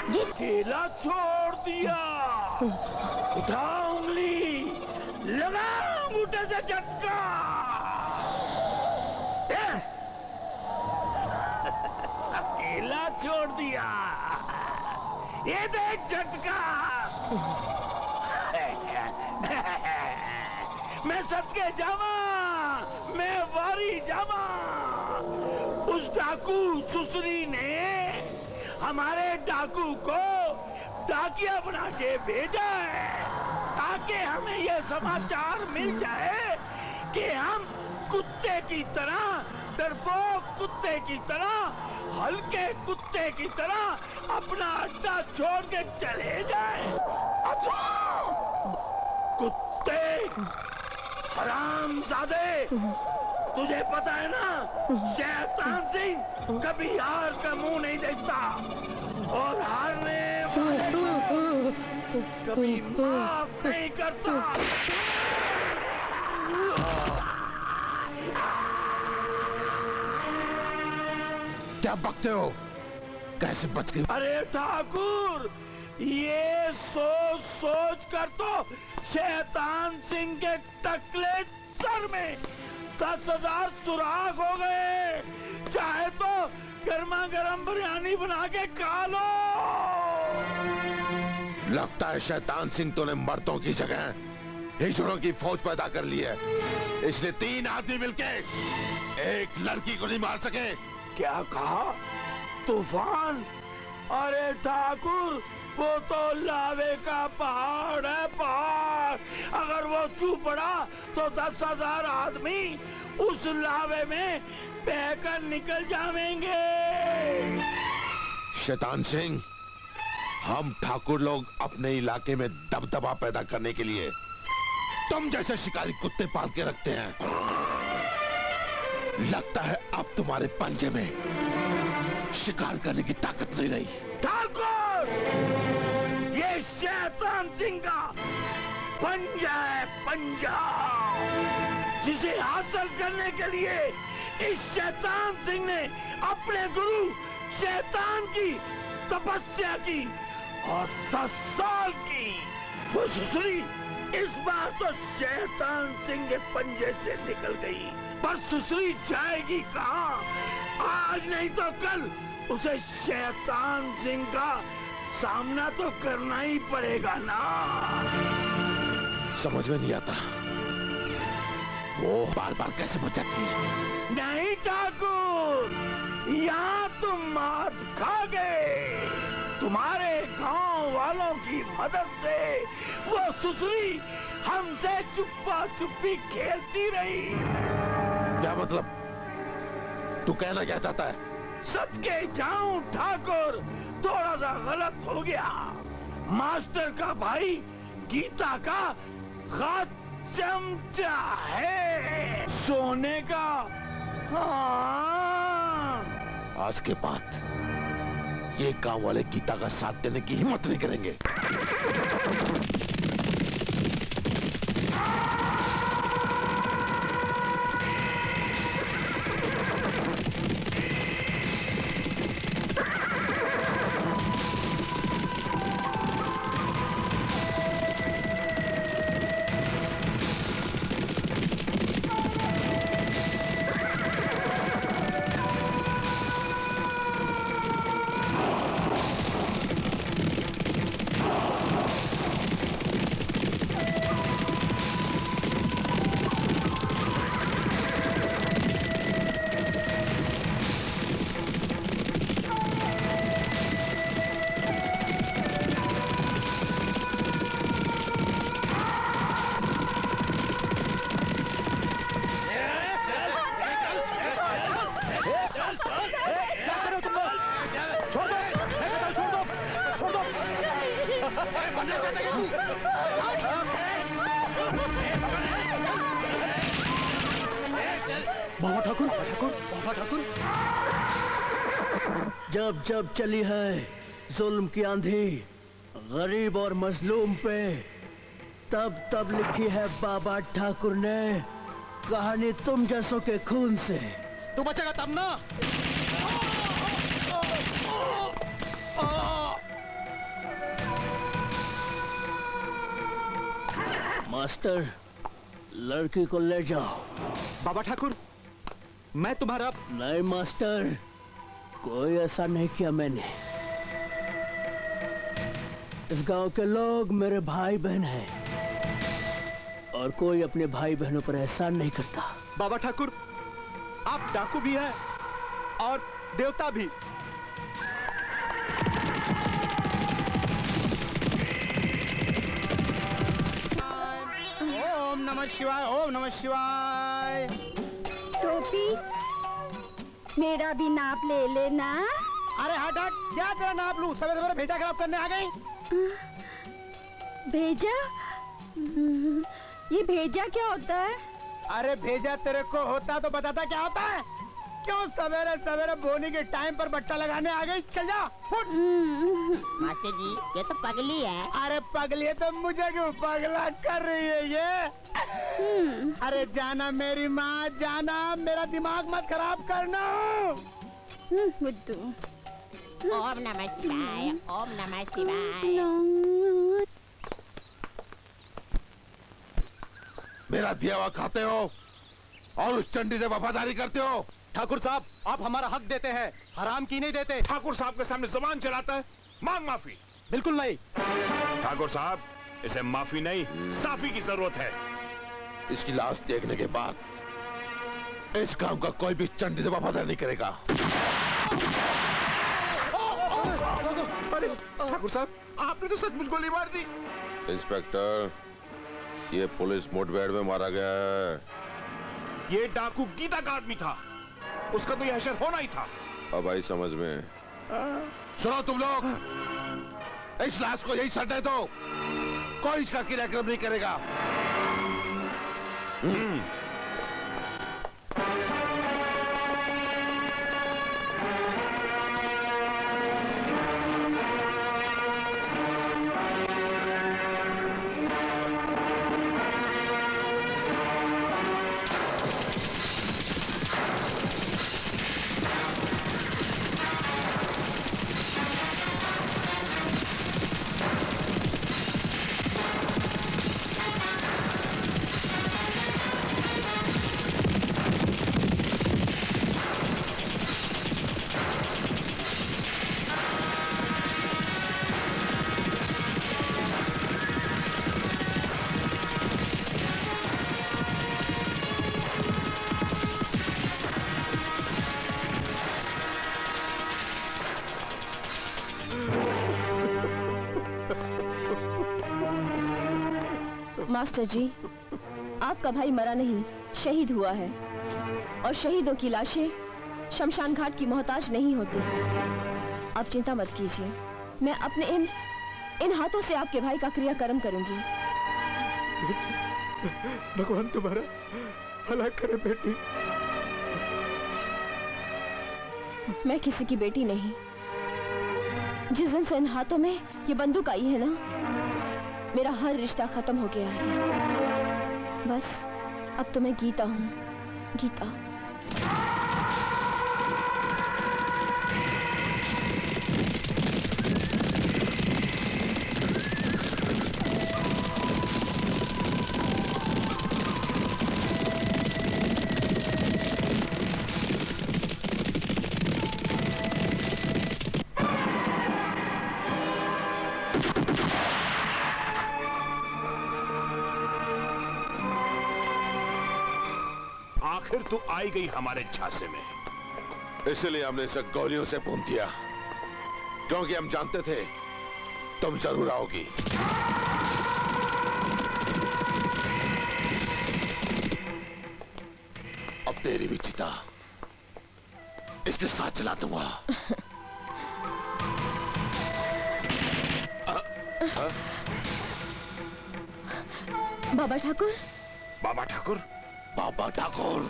अकेला छोड़ दिया। उठा उंगली, लगा अंगूठे से झटका। अकेला छोड़ दिया, ये देख झटका। मैं सदके जावा, मैं वारी जावा। उस डाकू सुसरी ने हमारे डाकू को डाकिया बना के भेजा है ताकि हमें यह समाचार मिल जाए कि हम कुत्ते की तरह, डरपोक कुत्ते की तरह, हल्के कुत्ते की तरह अपना अड्डा छोड़ के चले जाए। अच्छा कुत्ते हरामजादे, तुझे पता है ना, शैतान सिंह कभी हार का मुंह नहीं देखता और हारने वाले को कभी माफ नहीं करता। क्या बकते हो? कैसे बच गए? अरे ठाकुर, ये सोच सोच कर तो शैतान सिंह के टकले सर में 10,000 सुराख हो गए। चाहे तो गर्मा गर्म बिरयानी बना के खा लो। लगता है शैतान सिंह तूने मर्दों की जगह हिजड़ों की फौज पैदा कर ली है, इसलिए 3 आदमी मिलके एक लड़की को नहीं मार सके। क्या कहा? तूफान? अरे ठाकुर, वो तो लावे का पहाड़ है, पहाड़। अगर वो छू पड़ा तो 10,000 आदमी उस लावे में बहकर निकल जाएंगे। शैतान सिंह, हम ठाकुर लोग अपने इलाके में दबदबा पैदा करने के लिए तुम जैसे शिकारी कुत्ते पाल के रखते हैं। लगता है अब तुम्हारे पंजे में शिकार करने की ताकत नहीं रही। ठाकुर, ये शैतान सिंह का पंजा है, पंजा, जिसे हासिल करने के लिए इस शैतान सिंह ने अपने गुरु शैतान की तपस्या की और 10 साल की। वो सुसरी इस बार तो शैतान सिंह के पंजे से निकल गई, पर सुसरी जाएगी कहाँ? आज नहीं तो कल उसे शैतान सिंह का सामना तो करना ही पड़ेगा ना। समझ में नहीं आता वो बार बार कैसे बच जाती है। नहीं ठाकुर, यहाँ तुम मात खा गए। तुम्हारे गांव वालों की मदद से वो सुसरी हमसे चुप्पा चुप्पी खेलती रही। क्या मतलब? तू कहना क्या चाहता है? सदके जाऊं ठाकुर, थोड़ा सा गलत हो गया। मास्टर का भाई गीता का खास चमचा है सोने का। हाँ। आज के बाद ये गांव वाले गीता का साथ देने की हिम्मत नहीं करेंगे। बाबा ठाकुर, बाबा ठाकुर। जब जब चली है जुल्म की आंधी गरीब और मजलूम पे, तब तब लिखी है बाबा ठाकुर ने कहानी तुम जैसों के खून से। तू बचेगा तब ना। मास्टर, लड़की को ले जाओ। बाबा ठाकुर, मैं तुम्हारा... नहीं मास्टर, कोई ऐसा नहीं किया मैंने। इस गांव के लोग मेरे भाई बहन हैं और कोई अपने भाई बहनों पर एहसान नहीं करता। बाबा ठाकुर, आप डाकू भी हैं और देवता भी। ओम नमः शिवाय, ओम नमः शिवाय। टोपी, मेरा भी नाप ले लेना। अरे हट हट, क्या तेरा नाप लूं? सवेरे सवेरे भेजा खराब करने आ गई। भेजा? ये भेजा क्या होता है? अरे भेजा तेरे को होता तो बताता क्या होता है। क्यों सवेरे सवेरे बोनी के टाइम पर बट्टा लगाने आ गई? चल जा, फुट। मास्टर जी, ये तो पगली है। अरे पगली तो मुझे क्यों पगला कर रही है ये? अरे जाना मेरी माँ, जाना, मेरा दिमाग मत खराब करना। बुद्धू। ओम नमः शिवाय, ओम नमः शिवाय। मेरा दिया हुआ खाते हो और उस चंडी से वफादारी करते हो। ठाकुर साहब, आप हमारा हक देते हैं, हराम की नहीं देते। ठाकुर साहब के सामने जुबान चलाता है, मांग माफी। बिल्कुल नहीं। ठाकुर साहब, इसे माफी नहीं, साफी की जरूरत है। इसकी लाश देखने के बाद इस काम का कोई भी चंडी से वफादारी नहीं करेगा। अरे ठाकुर साहब, आपने तो सचमुच गोली मार दी। इंस्पेक्टर, ये पुलिस मुठभेड़ में मारा गया है। ये डाकू गीता का आदमी था, उसका तो यह हशर होना ही था। अब आई समझ में। सुनो तुम लोग, इस लाश को यही सट दे दो, कोई इसका क्रियाक्रम नहीं करेगा। मास्टर जी, आपका भाई मरा नहीं, शहीद हुआ है और शहीदों की लाशें शमशान घाट की मोहताज नहीं होती। आप चिंता मत कीजिए, मैं अपने इन हाथों से आपके भाई का क्रियाकर्म करूंगी। भगवान तुम्हारा भला करे बेटी। मैं किसी की बेटी नहीं। जिस दिन से इन हाथों में ये बंदूक आई है ना, मेरा हर रिश्ता खत्म हो गया है। बस अब तो मैं गीता हूँ, गीता। आखिर तू आई गई हमारे झांसे में। इसलिए हमने इसे गोलियों से भून दिया, क्योंकि हम जानते थे तुम जरूर आओगी। अब तेरी भी चिता इसके साथ चला दूंगा। बाबा ठाकुर, बाबा ठाकुर, बाबा ठाकुर,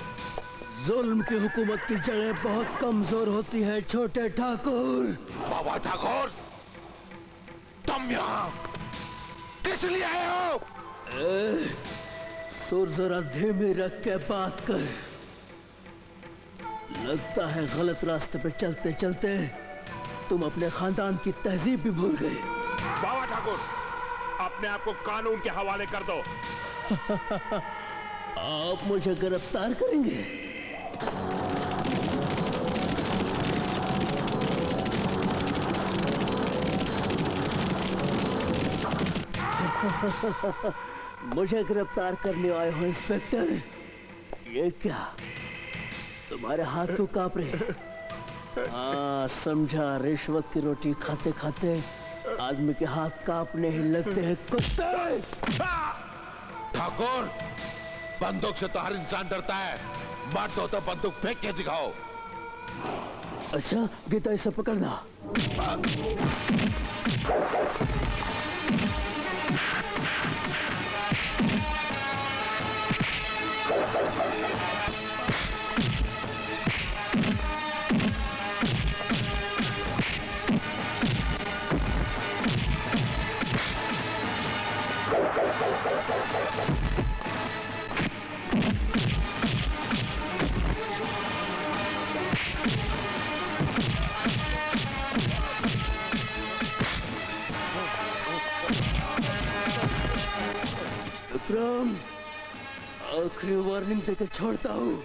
जुल्म की हुकूमत की जड़ें बहुत कमजोर होती है छोटे ठाकुर। बाबा ठाकुर, तुम यहाँ किस लिए आए हो? सुर जरा धीमी रख के बात कर। लगता है गलत रास्ते पे चलते चलते तुम अपने खानदान की तहजीब भी भूल गए। बाबा ठाकुर, अपने आप को कानून के हवाले कर दो। आप मुझे गिरफ्तार करेंगे? मुझे गिरफ्तार करने आए हो इंस्पेक्टर? ये क्या, तुम्हारे हाथ क्यों कांप रहे? हाँ समझा, रिश्वत की रोटी खाते खाते आदमी के हाथ कांपने ही लगते हैं। कुत्ते! ठाकुर, बंदूक से तो हर इंसान डरता है, मार दो तो बंदूक फेंक के दिखाओ। अच्छा गीता, इसे पकड़ना। विक्रम, आखिरी वार्निंग देकर छोड़ता हूँ।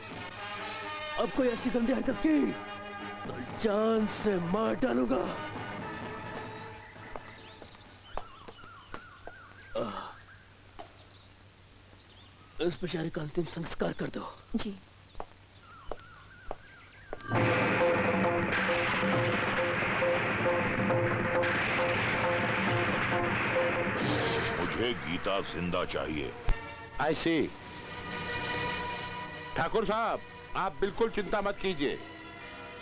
अब कोई ऐसी गंदी हरकत की तो जान से मार डालूंगा। इस बेचारे का अंतिम संस्कार कर दो। जी। मुझे गीता जिंदा चाहिए। I see। ठाकुर साहब, आप बिल्कुल चिंता मत कीजिए,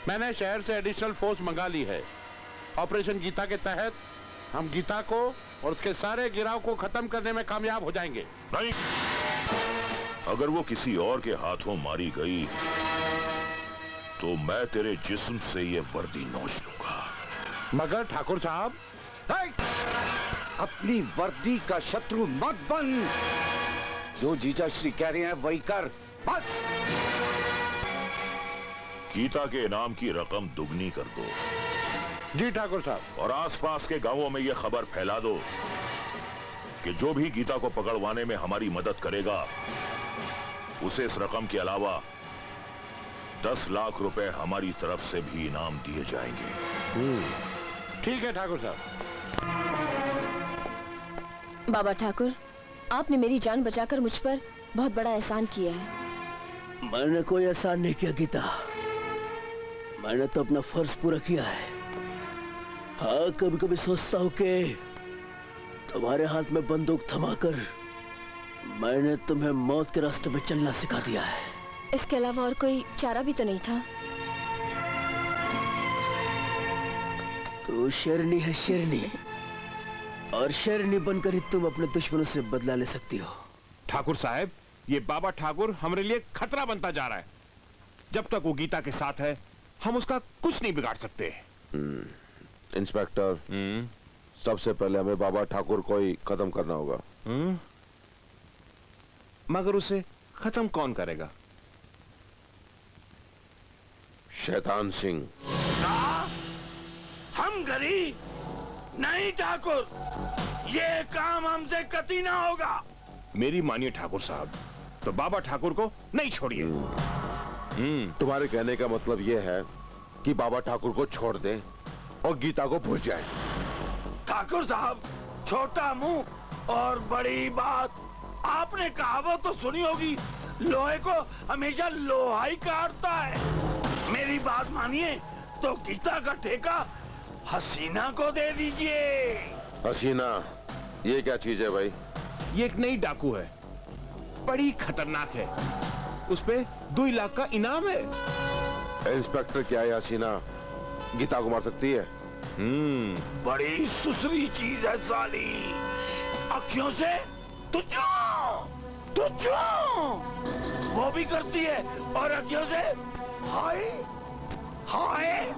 मैंने शहर से एडिशनल फोर्स मंगा ली है। ऑपरेशन गीता के तहत हम गीता को और उसके सारे गिराव को खत्म करने में कामयाब हो जाएंगे। नहीं, अगर वो किसी और के हाथों मारी गई तो मैं तेरे जिस्म से ये वर्दी नोच लूंगा। मगर ठाकुर साहब, अपनी वर्दी का शत्रु मत बन। जो जीजा श्री कह रहे हैं वही कर, बस। गीता के इनाम की रकम दुगनी कर दो। जी ठाकुर साहब। और आसपास के गांवों में यह खबर फैला दो कि जो भी गीता को पकड़वाने में हमारी मदद करेगा उसे इस रकम के अलावा 10 लाख रुपए हमारी तरफ से भी इनाम दिए जाएंगे। ठीक है ठाकुर साहब। बाबा ठाकुर, आपने मेरी जान बचाकर मुझ पर बहुत बड़ा एहसान किया है। मैंने कोई एहसान नहीं किया गीता, मैंने तो अपना फर्ज पूरा किया है। हाँ, कभी कभी सोचता हूँ कि तुम्हारे हाथ में बंदूक थमाकर मैंने तुम्हें मौत के रास्ते पे चलना सिखा दिया है। इसके अलावा और कोई चारा भी तो नहीं था। तू शेरनी है, शेरनी, और शेरनी बनकर ही तुम अपने दुश्मनों से बदला ले सकती हो। ठाकुर साहब, ये बाबा ठाकुर हमारे लिए खतरा बनता जा रहा है। जब तक वो गीता के साथ है हम उसका कुछ नहीं बिगाड़ सकते। इंस्पेक्टर, सबसे पहले हमें बाबा ठाकुर को ही खत्म करना होगा। मगर उसे खत्म कौन करेगा? शैतान सिंह। हम गरीब नहीं ठाकुर, ये काम हमसे कतई ना होगा। मेरी मानिए ठाकुर साहब, तो बाबा ठाकुर को नहीं छोड़िए। तुम्हारे कहने का मतलब यह है कि बाबा ठाकुर को छोड़ दें और गीता को भूल जाएं। ठाकुर साहब, छोटा मुंह और बड़ी बात। आपने कहावत तो सुनी होगी, लोहे को हमेशा लोहा ही काटता है। मेरी बात मानिए तो गीता का ठेका हसीना को दे दीजिए। हसीना, ये क्या चीज है भाई? ये एक नई डाकू है, बड़ी खतरनाक है। उस पे 2 लाख का इनाम है। इंस्पेक्टर, क्या है हसीना गीता को मार सकती है? बड़ी सुसरी चीज है साली। अखियों से तुझो वो भी करती है, और अखियों से हाय हाय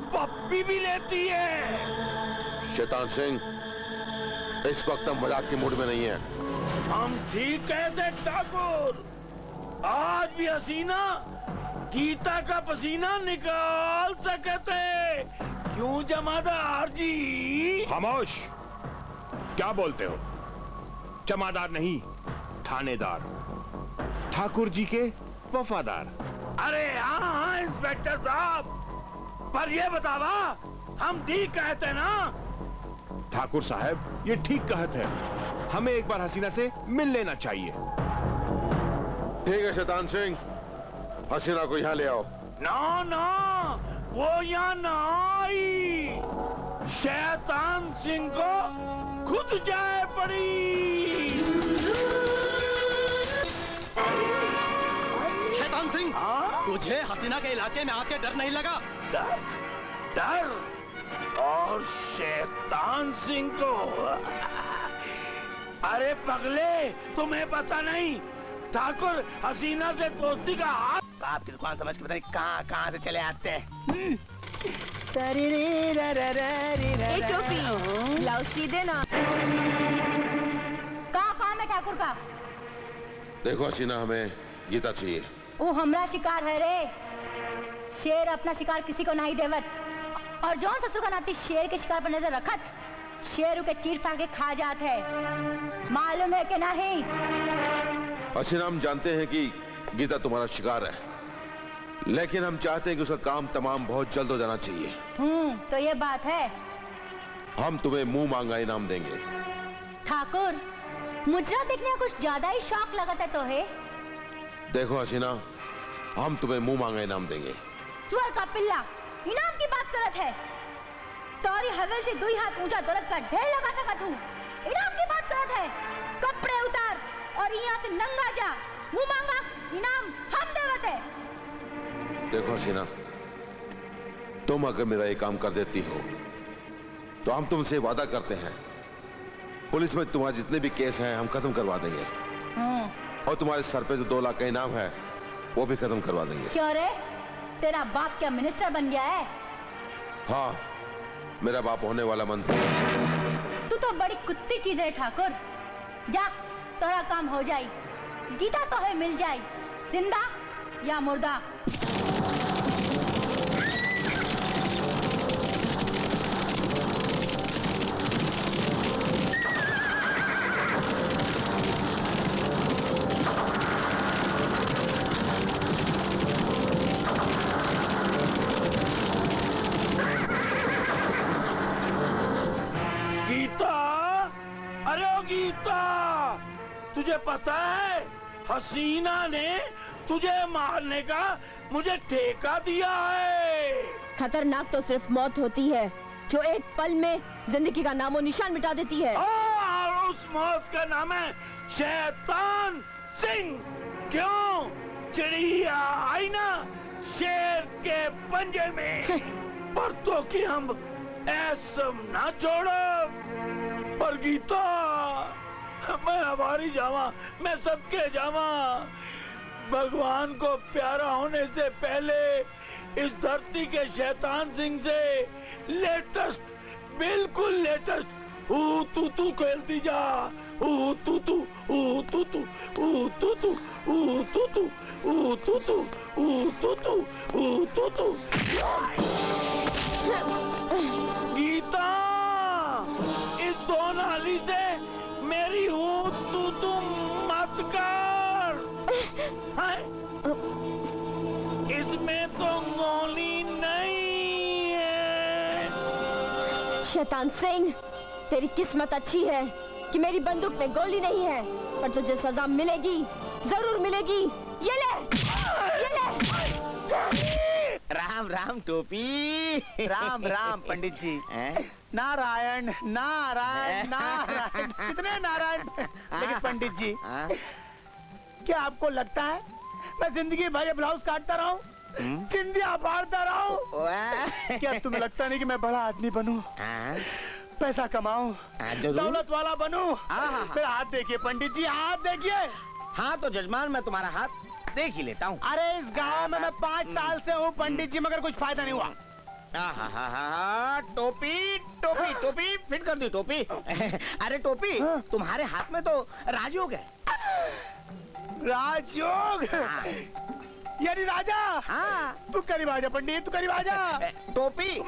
पप्पी भी लेती है। शैतान सिंह, इस वक्त हम मजाक के मूड में नहीं है। हम ठीक कहते ठाकुर, आज भी हसीना गीता का पसीना निकाल सकते। क्यों जमादार जी? खामोश! क्या बोलते हो? जमादार नहीं, थानेदार, ठाकुर जी के वफादार। अरे हाँ इंस्पेक्टर साहब, पर ये बतावा हम ठीक कहते ना? ठाकुर साहब ये ठीक कहत है, हमें एक बार हसीना से मिल लेना चाहिए। ठीक है शैतान सिंह, हसीना को यहाँ ले आओ। ना ना, वो यहाँ ना आई, शैतान सिंह को खुद जाए पड़ी। शैतान सिंह, तुझे हसीना के इलाके में आके डर नहीं लगा? डर? डर? और शैतान सिंह को? अरे पगले, तुम्हें पता नहीं ठाकुर हसीना से दोस्ती का हाथ। आपकी दुकान समझ के पता नहीं कहाँ से चले आते हैं। ए टोपी, लाओ सीधे ना। का काम है ठाकुर का? देखो हसीना, हमें गीता चाहिए। वो हमरा शिकार है रे। शेर अपना शिकार किसी को नहीं देवत, और जौन ससुर का नाती शेर के शिकार पर नजर रखत, शेर के चीर फाड़ के खा जात है। मालूम है कि नहीं? हसीना, हम जानते हैं कि गीता तुम्हारा शिकार है, लेकिन हम चाहते हैं कि उसका काम तमाम बहुत जल्द हो जाना चाहिए। तो ये बात है। हम तुम्हें मुंह मांगा इनाम देंगे। ठाकुर, मुजरा देखने का कुछ ज्यादा ही शौक लगता है तो है। देखो हसीना, हम तुम्हें मुंह मांगा इनाम देंगे। सुअर का पिल्ला, इनाम की बात करत है? तोरी हवेल से 2 हाथ ऊंचा दरद का ढेर लगा सकत हूँ। इनाम की बात करत है? कपड़े उतार और यहाँ से नंगा जा, मुंह मांगा इनाम हम देवत है। देखो हसीना, तुम अगर मेरा ये काम कर देती हो तो हम तुमसे वादा करते हैं, पुलिस में तुम्हारे जितने भी केस हैं हम खत्म करवा देंगे, और तुम्हारे सर पे जो 2 लाख का इनाम है वो भी खत्म करवा देंगे। क्यों रे, तेरा बाप क्या मिनिस्टर बन गया है? हाँ, मेरा बाप होने वाला मंत्री। तू तो बड़ी कुत्ती चीज है ठाकुर। जा, तोरा काम हो जाई। गीता तो है मिल जाई, जिंदा या मुर्दा। तुझे पता है हसीना ने तुझे मारने का मुझे ठेका दिया है। खतरनाक तो सिर्फ मौत होती है, जो एक पल में जिंदगी का नामो निशान मिटा देती है। और उस मौत का नाम है शैतान सिंह। क्यों? चिड़िया आई ना शेर के पंजे में। पर तो कि हम ऐसा ना छोड़ो। पर गीता, मैं हमारी जावा, मैं सबके जावा। भगवान को प्यारा होने से पहले इस धरती के शैतान सिंह से लेटेस्ट, बिल्कुल लेटेस्ट तू खेलती जा। तू गीता, इस 2 नाली से मेरी तू मत कर। इसमें तो गोली नहीं है। शैतान सिंह, तेरी किस्मत अच्छी है कि मेरी बंदूक में गोली नहीं है, पर तुझे सजा मिलेगी, जरूर मिलेगी। ये ले, ये ले। राम राम टोपी। राम राम पंडित जी। नारायण नारायण नारायण, कितने नारायण। लेकिन पंडित जी, क्या आपको लगता है मैं जिंदगी भर ये ब्लाउज काटता रहूं, चिंदिया फाड़ता रहूं? क्या तुम्हें लगता नहीं कि मैं बड़ा आदमी बनूं, पैसा कमाऊं, दौलत वाला बनूं? मेरा हाथ देखिए पंडित जी, हाथ देखिए। हाँ तो जजमान, मैं तुम्हारा हाथ देख ही लेता हूँ। अरे इस गांव में मैं 5 साल से हूँ पंडित जी, मगर कुछ फायदा नहीं हुआ। टोपी टोपी टोपी फिट कर दी टोपी। अरे टोपी, तुम्हारे हाथ में तो राजयोग है। राजयोग? यानी राजा? हाँ। तू करीब आजा पंडित, तू करीब आजा। टोपी,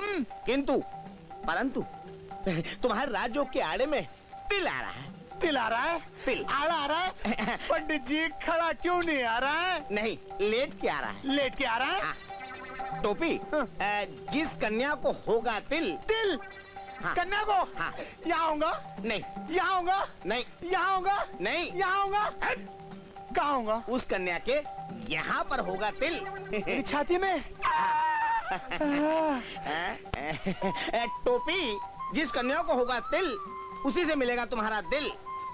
किंतु परंतु तुम्हारे राजयोग के आड़े में तिल आ रहा है। तिल आ रहा है, तिल आ रहा है। पंडित जी खड़ा क्यों नहीं आ रहा है? नहीं, लेट के आ रहा है। लेट के आ रहा है? हाँ। टोपी, जिस कन्या को होगा तिल, तिल हाँ। कन्या को? हाँ। यहाँ आऊंगा? नहीं, यहाँ आऊंगा? नहीं, यहाँ आऊंगा? नहीं, यहाँ आऊंगा? कहाँ आऊंगा? उस कन्या के यहाँ पर होगा तिल। मेरी छाती में? टोपी, जिस कन्या को होगा तिल, उसी से मिलेगा तुम्हारा दिल।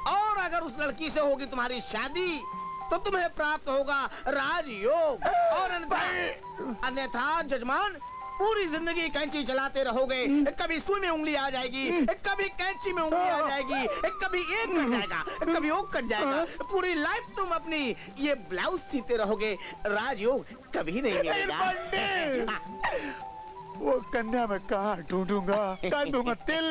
और अगर उस लड़की से होगी तुम्हारी शादी, तो तुम्हें प्राप्त होगा राजयोग। और अन्यथा जजमान, पूरी जिंदगी कैंची चलाते रहोगे। कभी सुई में उंगली आ जाएगी, कभी कैंची में उंगली आ जाएगी, कभी एक कट जाएगा, कभी वो कट जाएगा। पूरी लाइफ तुम अपनी ये ब्लाउज सीते रहोगे। राजयोग कभी नहीं मिलेगा। वो कन्या मैं कहाँ ढूंढूंगा? कहाँ ढूंढूंगा तिल?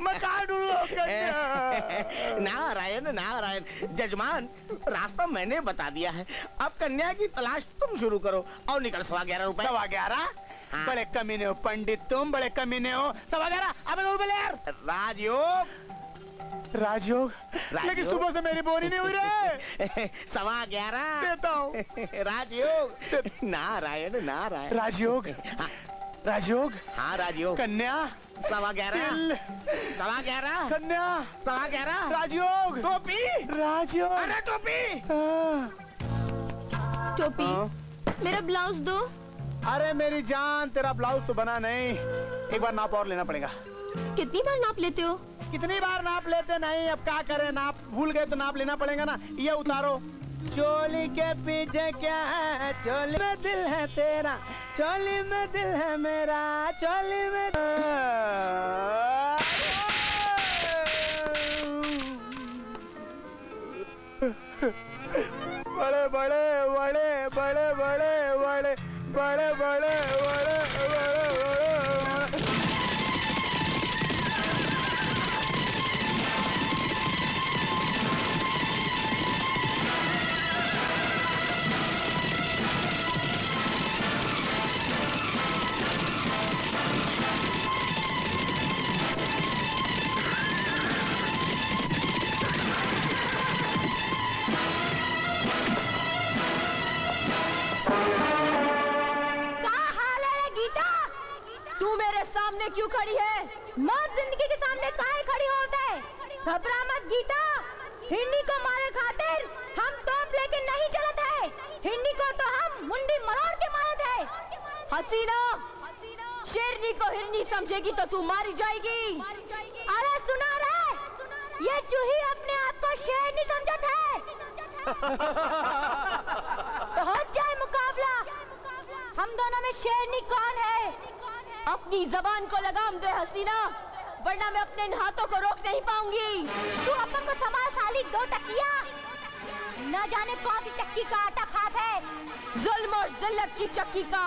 मैं कहाँ ढूंढूंगा कन्या? नारायण नारायण, जजमान रास्ता मैंने बता दिया है। अब कन्या की तलाश तुम शुरू करो और निकल 11.25 रुपए। 11.25? हाँ। बड़े कमीने हो पंडित तुम, बड़े कमीने हो। 11.25? अबे दो बोले यार। राजयोग, राजयोग? लेकिन सुबह से मेरी बोरी नहीं हुई रे। 11.25 देता हूँ। राजयोग। नारायण नारायण। राजयोग? हाँ। राजयोग? हाँ राजयोग। कन्या? 11.25। 11.25। कन्या? 11.25। राजयोग? टोपी, राजयोग? अरे टोपी। टोपी, मेरा ब्लाउज दो। अरे मेरी जान, तेरा ब्लाउज तो बना नहीं, एक बार नाप और लेना पड़ेगा। कितनी बार नाप लेते हो? कितनी बार नाप लेते नहीं, अब क्या करें, नाप भूल गए तो नाप लेना पड़ेगा ना। ये उतारो। चोली के पीछे क्या है? चोली में दिल है तेरा, चोली में दिल है मेरा, चोली में बड़े बड़े बड़े बड़े बड़े बड़े बड़े बड़े बड़े सामने क्यों खड़ी है? मौत जिंदगी के सामने काहे खड़ी होते है? घबरा मत गीता, हिंदी को मारे खातिर हम तोप लेके नहीं चलत है। हिंदी को तो हम मुंडी मरोड़ के मारत है। हसीना, शेरनी को हिरनी समझेगी तो तू मारी जाएगी। अरे सुना रे, ये चूही अपने आप को शेरनी समझत है। तो हो जाए मुकाबला, हम दोनों में शेरनी कौन है? अपनी जबान को लगाम दे हसीना, वरना मैं अपने इन हाथों को रोक नहीं पाऊंगी। तू अपन को संभाल साली दो टकिया, न जाने कौन सी चक्की का आटा खात है। जुल्म और जिल्लत की चक्की का।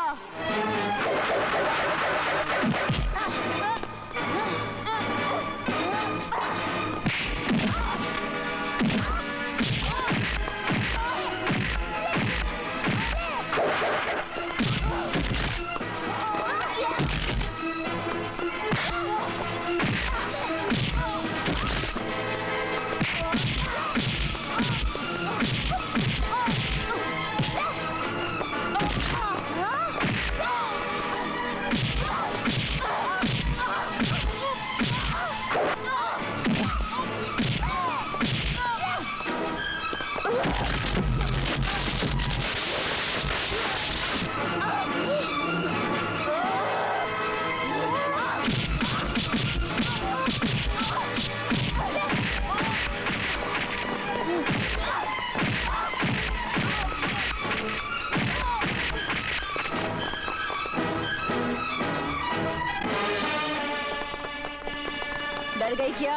डर गई क्या?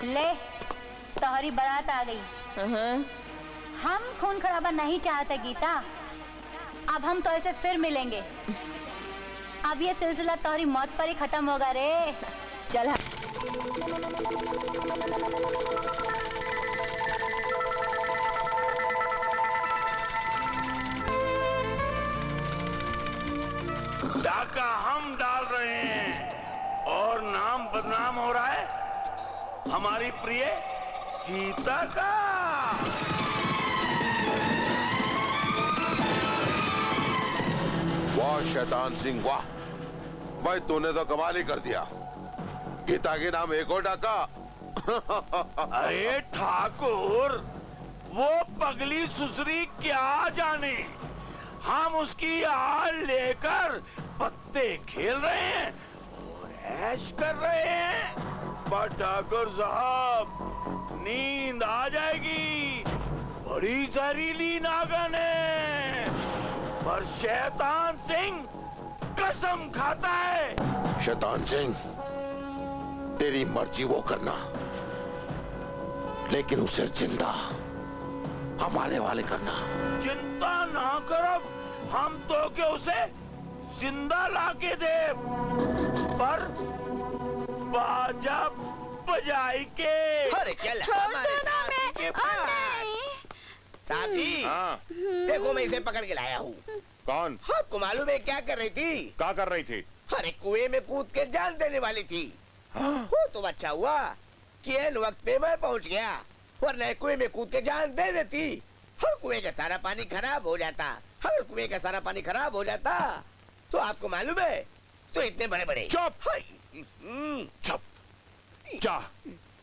ले, तोहरी बारात आ गई। हम खून खराबा नहीं चाहते गीता, अब हम तो ऐसे फिर मिलेंगे। अब ये सिलसिला तोहरी मौत पर ही खत्म होगा रे। चल डाका हम डाल रहे हैं और नाम बदनाम हो रहा है। हमारी प्रिय गीता का। वाह शैतान सिंह वाह, भाई तूने तो कमाल ही कर दिया। गीता के नाम एक और डाका। अरे ठाकुर, वो पगली सुसरी क्या जाने, हम उसकी आड़ लेकर पत्ते खेल रहे हैं और ऐश कर रहे हैं। पर ठाकुर साहब, नींद आ जाएगी, बड़ी जहरीली नागन है। पर शैतान सिंह कसम खाता है। शैतान सिंह, तेरी मर्जी वो करना, लेकिन उसे जिंदा हमारे वाले करना। चिंता ना करो, हम तो के उसे जिंदा लाके दे, पर बाजा बजाई के। अरे चल हमारे साथी के पास। साथी, देखो मैं इसे पकड़ के लाया हूँ। कौन? आपको मालूम है क्या कर रही थी? क्या कर रही थी? अरे कुएं में कूद के जान देने वाली थी। वो तो अच्छा हुआ कि इन वक्त पे मैं पहुंच गया, वरना कुएं में कूद के जान दे देती और कुएं का सारा पानी खराब हो जाता। अगर कुएं का सारा पानी खराब हो जाता तो आपको मालूम है, तो इतने बड़े बड़े। चुप चुप, जा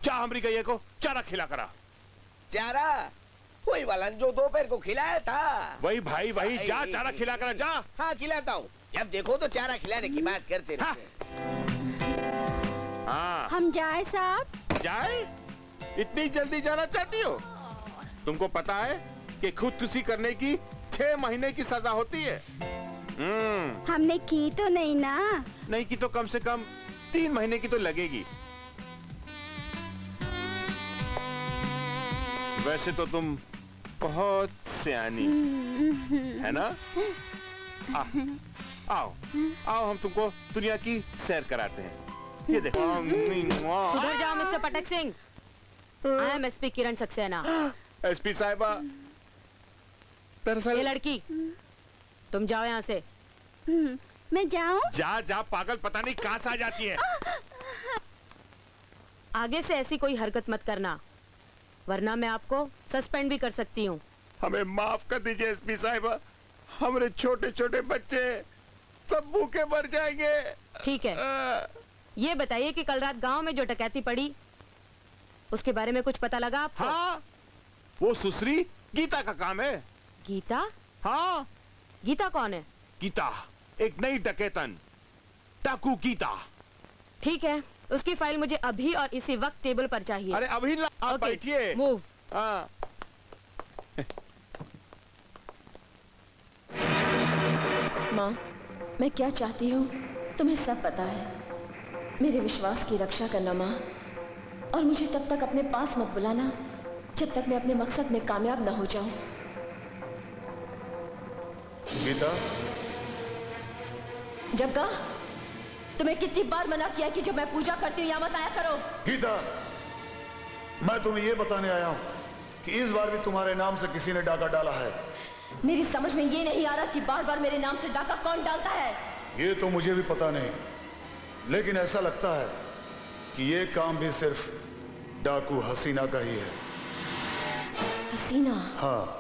जा हमरी गैया को चारा खिला करा। चारा वही वाला जो दोपहर को खिलाया था। वही भाई वही, जा चारा खिला करा जा। हाँ खिलाता हूँ, जब देखो तो चारा खिलाने की बात करते रहते हैं। हाँ हम जाए साहब? जाए? इतनी जल्दी जाना चाहती हो? तुमको पता है कि खुदकुशी करने की 6 महीने की सजा होती है। हमने की तो नहीं ना? नहीं की तो कम से कम 3 महीने की तो लगेगी। वैसे तो तुम बहुत सियानी है ना? आओ आओ, हम तुमको दुनिया की सैर कराते हैं। ये देखो। सुधर जाओ मिस्टर पटक Singh. I am SP Kiran Saxena. SP साहिबा, दरअसल ये लड़की, तुम जाओ यहाँ से। मैं जाऊँ? जा जा पागल, पता नहीं कहाँ से आ जाती है। आगे से ऐसी कोई हरकत मत करना, वरना मैं आपको सस्पेंड भी कर सकती हूँ। हमें माफ कर दीजिए एसपी साहिबा, हमारे छोटे छोटे बच्चे सब भूखे मर जाएंगे। ठीक है, ये बताइए कि कल रात गांव में जो डकैती पड़ी, उसके बारे में कुछ पता लगा आपको? हाँ, वो सुसरी गीता का काम है। गीता? हाँ। गीता कौन है? गीता एक नई डकैतन, डाकू गीता। ठीक है, उसकी फाइल मुझे अभी और इसी वक्त टेबल पर चाहिए। अरे अभी ला, आप बैठिए। मूव। हाँ। माँ, मैं क्या चाहती हूँ तुम्हें सब पता है। मेरे विश्वास की रक्षा करना माँ, और मुझे तब तक अपने पास मत बुलाना जब तक मैं अपने मकसद में कामयाब न हो जाऊं। गीता। जग्गा, तुम्हें कितनी बार मना किया कि जब मैं पूजा करती हूँ यहाँ मत आया करो। गीता, मैं तुम्हें यह बताने आया हूँ कि इस बार भी तुम्हारे नाम से किसी ने डाका डाला है। मेरी समझ में ये नहीं आ रहा कि बार बार मेरे नाम से डाका कौन डालता है। ये तो मुझे भी पता नहीं, लेकिन ऐसा लगता है कि ये काम भी सिर्फ डाकू हसीना का ही है। हसीना? हाँ।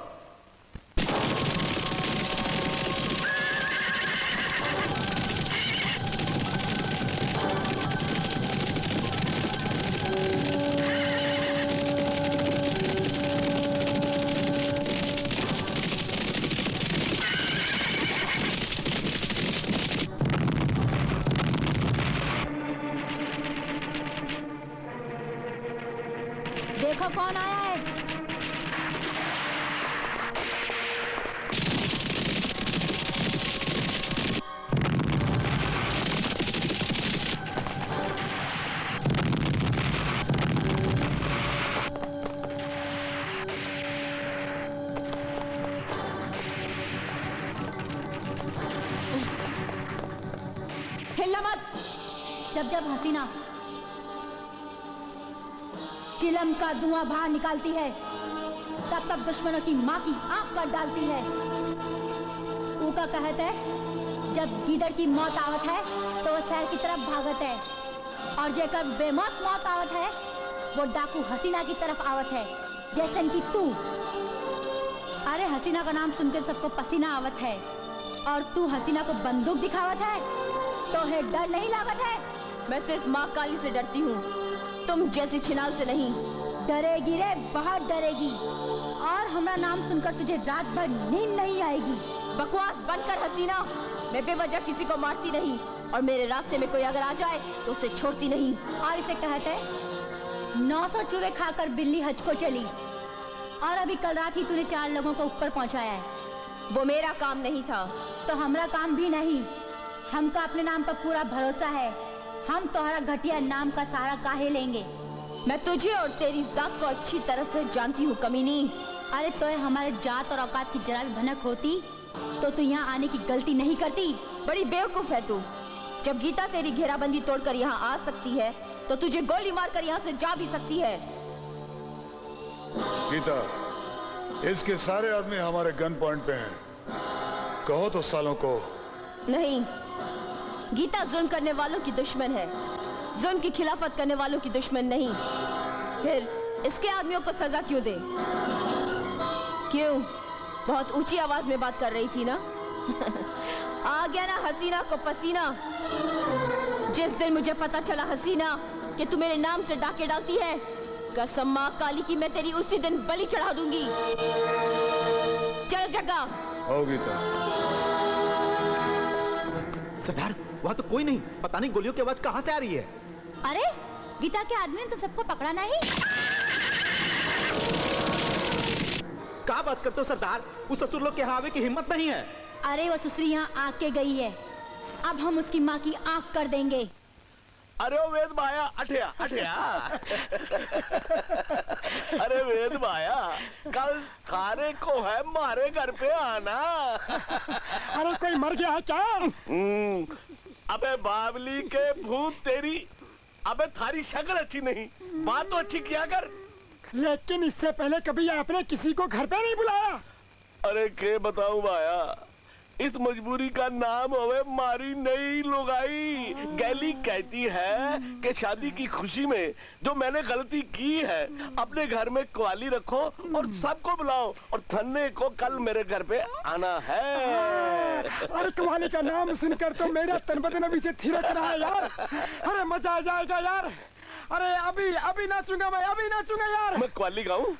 देखो कौन आया है। हिलना मत। जब हसीना चिलम का धुआं बाहर निकालती है, तब तब दुश्मनों की माँ की आंख काट डालती है। ऊका कहत है, जब गीदड़ की मौत आवत है तो वह शहर की तरफ भागत है, और जेकर बेमौत मौत आवत है वो डाकू हसीना की तरफ आवत है, जैसन की तू। अरे हसीना का नाम सुनकर सबको पसीना आवत है, और तू हसीना को बंदूक दिखावत है, तो है डर नहीं लागत है? मैं सिर्फ माँ काली से डरती हूँ, तुम जैसी छिनाल से नहीं। डरेगी रे, बहुत डरेगी, और हमारा नाम सुनकर तुझे रात भर नींद नहीं आएगी। बकवास बंद कर हसीना, मैं बेवजह किसी को मारती नहीं, और मेरे रास्ते में कोई अगर आ जाए तो उसे छोड़ती नहीं। और इसे कहते 900 चूहे खाकर बिल्ली हज को चली, और अभी कल रात ही तूने 4 लोगों को ऊपर पहुंचाया है। वो मेरा काम नहीं था। तो हमारा काम भी नहीं। हमका अपने नाम पर पूरा भरोसा है, हम तुम्हारा घटिया नाम का सहारा काहे लेंगे? मैं तुझे और तेरी जात को अच्छी तरह से जानती हूँ कमीनी। अरे तो हमारे जात और औकात की जरा भी भनक होती तो तू यहाँ आने की गलती नहीं करती। बड़ी बेवकूफ है तू। जब गीता तेरी घेराबंदी तोड़कर यहाँ आ सकती है तो तुझे गोली मारकर यहाँ से जा भी सकती है। गीता, इसके सारे आदमी हमारे गन पॉइंट पे हैं। कहो तो सालों को। नहीं, गीता जुल्म करने वालों की दुश्मन है, जुल्म की खिलाफत करने वालों की दुश्मन नहीं। फिर इसके आदमियों को सजा क्यों दे? क्यों? बहुत ऊंची आवाज में बात कर रही थी ना? आ गया ना हसीना को पसीना। जिस दिन मुझे पता चला हसीना कि तू मेरे नाम से डाके डालती है, कसम माँ काली की मैं तेरी उसी दिन बलि चढ़ा दूंगी। चल जगा। आओ गीता। सरदार, वहाँ तो कोई नहीं, पता नहीं गोलियों की आवाज कहाँ से आ रही है। अरे गीता के आदमी ने तुम सबको पकड़ा नहीं? क्या बात करते हो सरदार? उस ससुर लोग के यहाँ आवे की हिम्मत नहीं है। अरे वो ससुरी यहाँ आके गई है, अब हम उसकी माँ की आंख कर देंगे। अरे ओ वेद माया, अठया अठया। अरे वेद माया, कल थारे को है मारे घर पे आना। अरे कोई मर गया है क्या? अबे बावली के भूत तेरी, अबे थारी शक्ल अच्छी नहीं, बात तो अच्छी किया कर। लेकिन इससे पहले कभी आपने किसी को घर पे नहीं बुलाया? अरे के बताऊं माया, इस मजबूरी का नाम होवे मारी नहीं लुगाई। गैली कहती है कि शादी की खुशी में जो मैंने गलती की है, अपने घर में क्वाली रखो और सबको बुलाओ, और थन्ने को कल मेरे घर पे आना है। अरे क्वाली का नाम सुनकर तो मेरा तन बदन अभी से थिरक रहा है यार। अरे मजा आ जाएगा यार। अरे अभी नाचूंगा मैं, अभी नाचूंगा यार। मैं क्वाली गाऊं?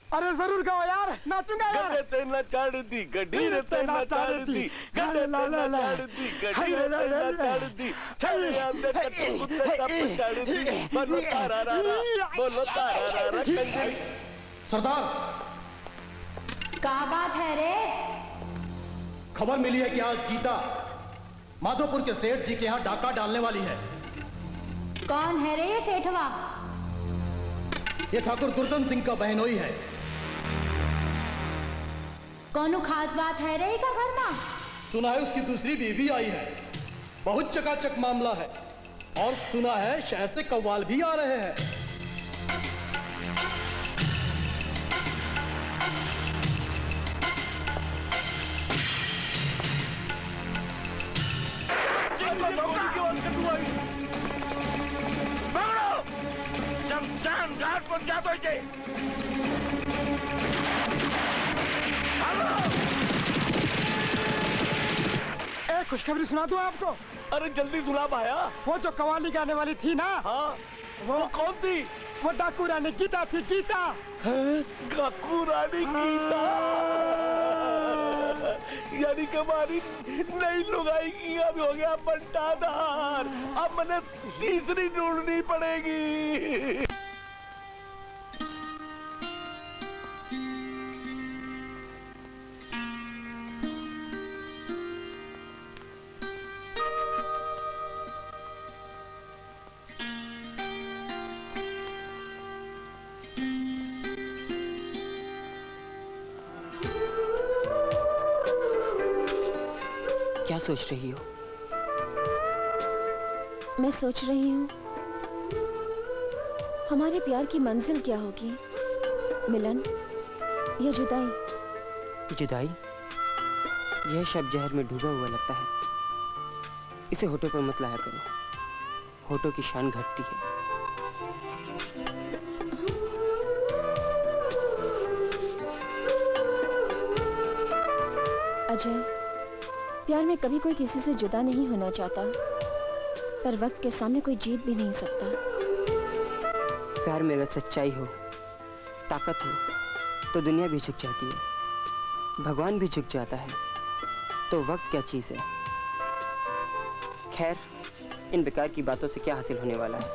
अरे जरूर गाओ यार, नाचूंगा यार। गड्ढे ते न चढ़ दी, गड्ढी रे ते न चढ़ दी, गड्ढे ते न चढ़ दी, गड्ढी रे ते न चढ़ दी, छड़े अंदर कट्टे कुत्ते टप चढ़ दी, बोलो तारा रा रा, बोलो तारा रा रा कंजरी। सरदार, क्या बात है रे? खबर मिली है कि आज गीता माधोपुर के सेठ जी के यहाँ डाका डालने वाली है। कौन है रे ये सेठवा? ये ठाकुर दुर्जन सिंह का बहनोई है। कौन खास बात है रे का घर में? सुना है उसकी दूसरी बीवी आई है, बहुत चकाचक मामला है, और सुना है शहर से कव्वाल भी आ रहे हैं। शमशान घाट पहुंचा दो इसे। खुशखबरी सुना दूं आपको? अरे जल्दी सुना भाया। वो जो कवाली गाने वाली थी ना, हाँ, वो कौन थी? वो डाकू रानी गीता थी। गीता, डाकू रानी गीता, यानी कि हमारी नई लुगाई की अब हो गया बंटाधार। अब मैंने तीसरी ढूंढनी पड़ेगी। क्या सोच रही हो? मैं सोच रही हूँ हमारे प्यार की मंजिल क्या होगी, मिलन या जुदाई? जुदाई? यह शब्द जहर में डूबा हुआ लगता है, इसे होठों पर मत लाया करो, होठों की शान घटती है। अजय, प्यार में कभी कोई किसी से जुदा नहीं होना चाहता, पर वक्त के सामने कोई जीत भी नहीं सकता। प्यार में अगर सच्चाई हो, ताकत हो, तो दुनिया भी झुक जाती है, भगवान भी झुक जाता है, तो वक्त क्या चीज है। खैर, इन बेकार की बातों से क्या हासिल होने वाला है।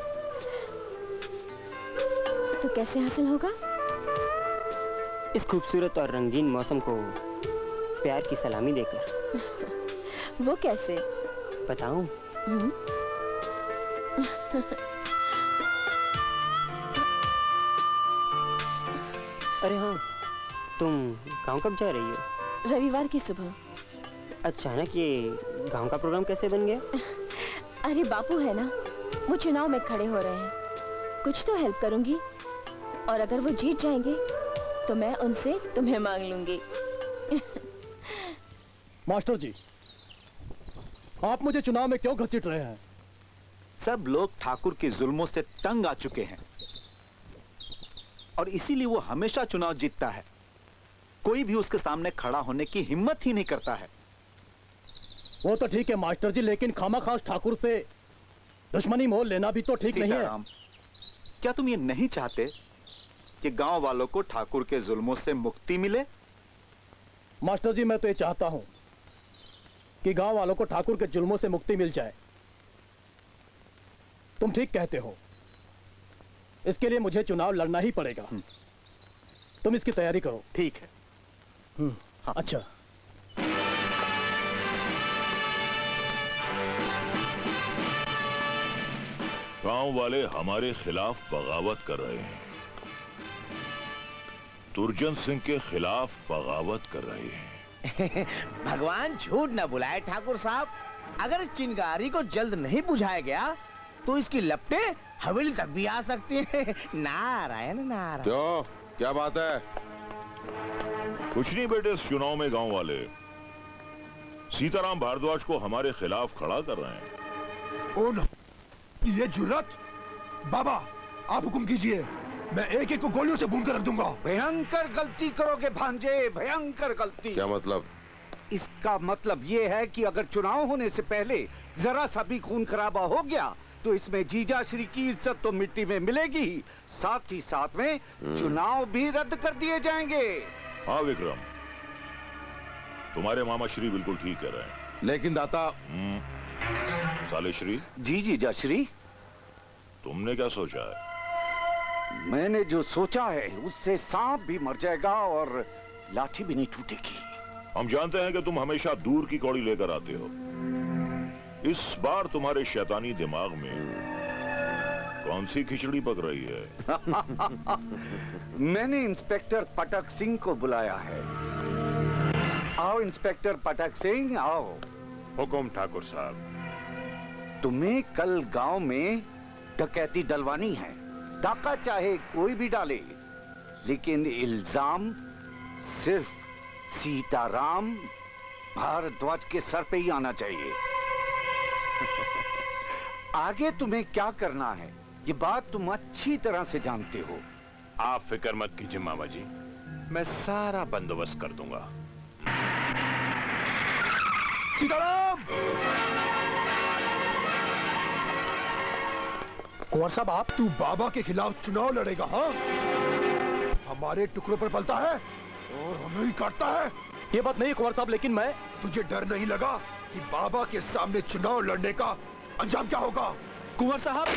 तो कैसे हासिल होगा? इस खूबसूरत और रंगीन मौसम को प्यार की सलामी देकर। वो कैसे? बताऊं? अरे हाँ, तुम गांव कब जा रही हो? रविवार की सुबह। अचानक ये गांव का प्रोग्राम कैसे बन गया? अरे बापू है ना, वो चुनाव में खड़े हो रहे हैं, कुछ तो हेल्प करूंगी, और अगर वो जीत जाएंगे तो मैं उनसे तुम्हें मांग लूंगी। मास्टर जी, आप मुझे चुनाव में क्यों घसीट रहे हैं? सब लोग ठाकुर के जुल्मों से तंग आ चुके हैं और इसीलिए वो हमेशा चुनाव जीतता है। कोई भी उसके सामने खड़ा होने की हिम्मत ही नहीं करता है। वो तो ठीक है मास्टर जी, लेकिन खामाखास ठाकुर से दुश्मनी मोल लेना भी तो ठीक नहीं है। सीताराम, क्या तुम ये नहीं चाहते कि गांव वालों को ठाकुर के जुल्मों से मुक्ति मिले? मास्टर जी, मैं तो ये चाहता हूं कि गांव वालों को ठाकुर के जुल्मों से मुक्ति मिल जाए। तुम ठीक कहते हो, इसके लिए मुझे चुनाव लड़ना ही पड़ेगा। तुम इसकी तैयारी करो। ठीक है। हाँ। अच्छा। गांव वाले हमारे खिलाफ बगावत कर रहे हैं, तुर्जन सिंह के खिलाफ बगावत कर रहे हैं। भगवान झूठ न बुलाए ठाकुर साहब, अगर इस चिंगारी को जल्द नहीं बुझाया गया तो इसकी लपटें हवेली तक भी आ सकती हैं। नारायण नारायण। क्यों, क्या बात है? कुछ नहीं बेटे, इस चुनाव में गांव वाले सीताराम भारद्वाज को हमारे खिलाफ खड़ा कर रहे हैं। ओ नो, ये जुर्रत! बाबा, आप हुक्म कीजिए, मैं एक एक को गोलियों से भून कर रख दूंगा। भयंकर गलती करोगे भांजे, भयंकर गलती। क्या मतलब? इसका मतलब ये है कि अगर चुनाव होने से पहले जरा सा भी खून खराबा हो गया तो इसमें जीजा श्री की इज्जत तो मिट्टी में मिलेगी ही, साथ ही साथ में चुनाव भी रद्द कर दिए जाएंगे। हाँ विक्रम, तुम्हारे मामा श्री बिल्कुल ठीक कह रहे हैं। लेकिन दाता। साले श्री। जी जीजा श्री। तुमने क्या सोचा है? मैंने जो सोचा है उससे सांप भी मर जाएगा और लाठी भी नहीं टूटेगी। हम जानते हैं कि तुम हमेशा दूर की कौड़ी लेकर आते हो। इस बार तुम्हारे शैतानी दिमाग में कौन सी खिचड़ी पक रही है? मैंने इंस्पेक्टर पटक सिंह को बुलाया है। आओ इंस्पेक्टर पटक सिंह, आओ। हुकुम ठाकुर साहब। तुम्हें कल गांव में डकैती डलवानी है। डाका चाहे कोई भी डाले, लेकिन इल्जाम सिर्फ सीताराम भारद्वाज के सर पे ही आना चाहिए। आगे तुम्हें क्या करना है ये बात तुम अच्छी तरह से जानते हो। आप फिक्र मत कीजिए मामा जी, मैं सारा बंदोबस्त कर दूंगा। सीताराम! कुंवर साहब, आप? तू बाबा के खिलाफ चुनाव लड़ेगा? हाँ, हमारे टुकड़ों पर पलता है और हमें ही काटता है। ये बात नहीं कुंवर साहब, लेकिन मैं। तुझे डर नहीं लगा कि बाबा के सामने चुनाव लड़ने का अंजाम क्या होगा? कुंवर साहब,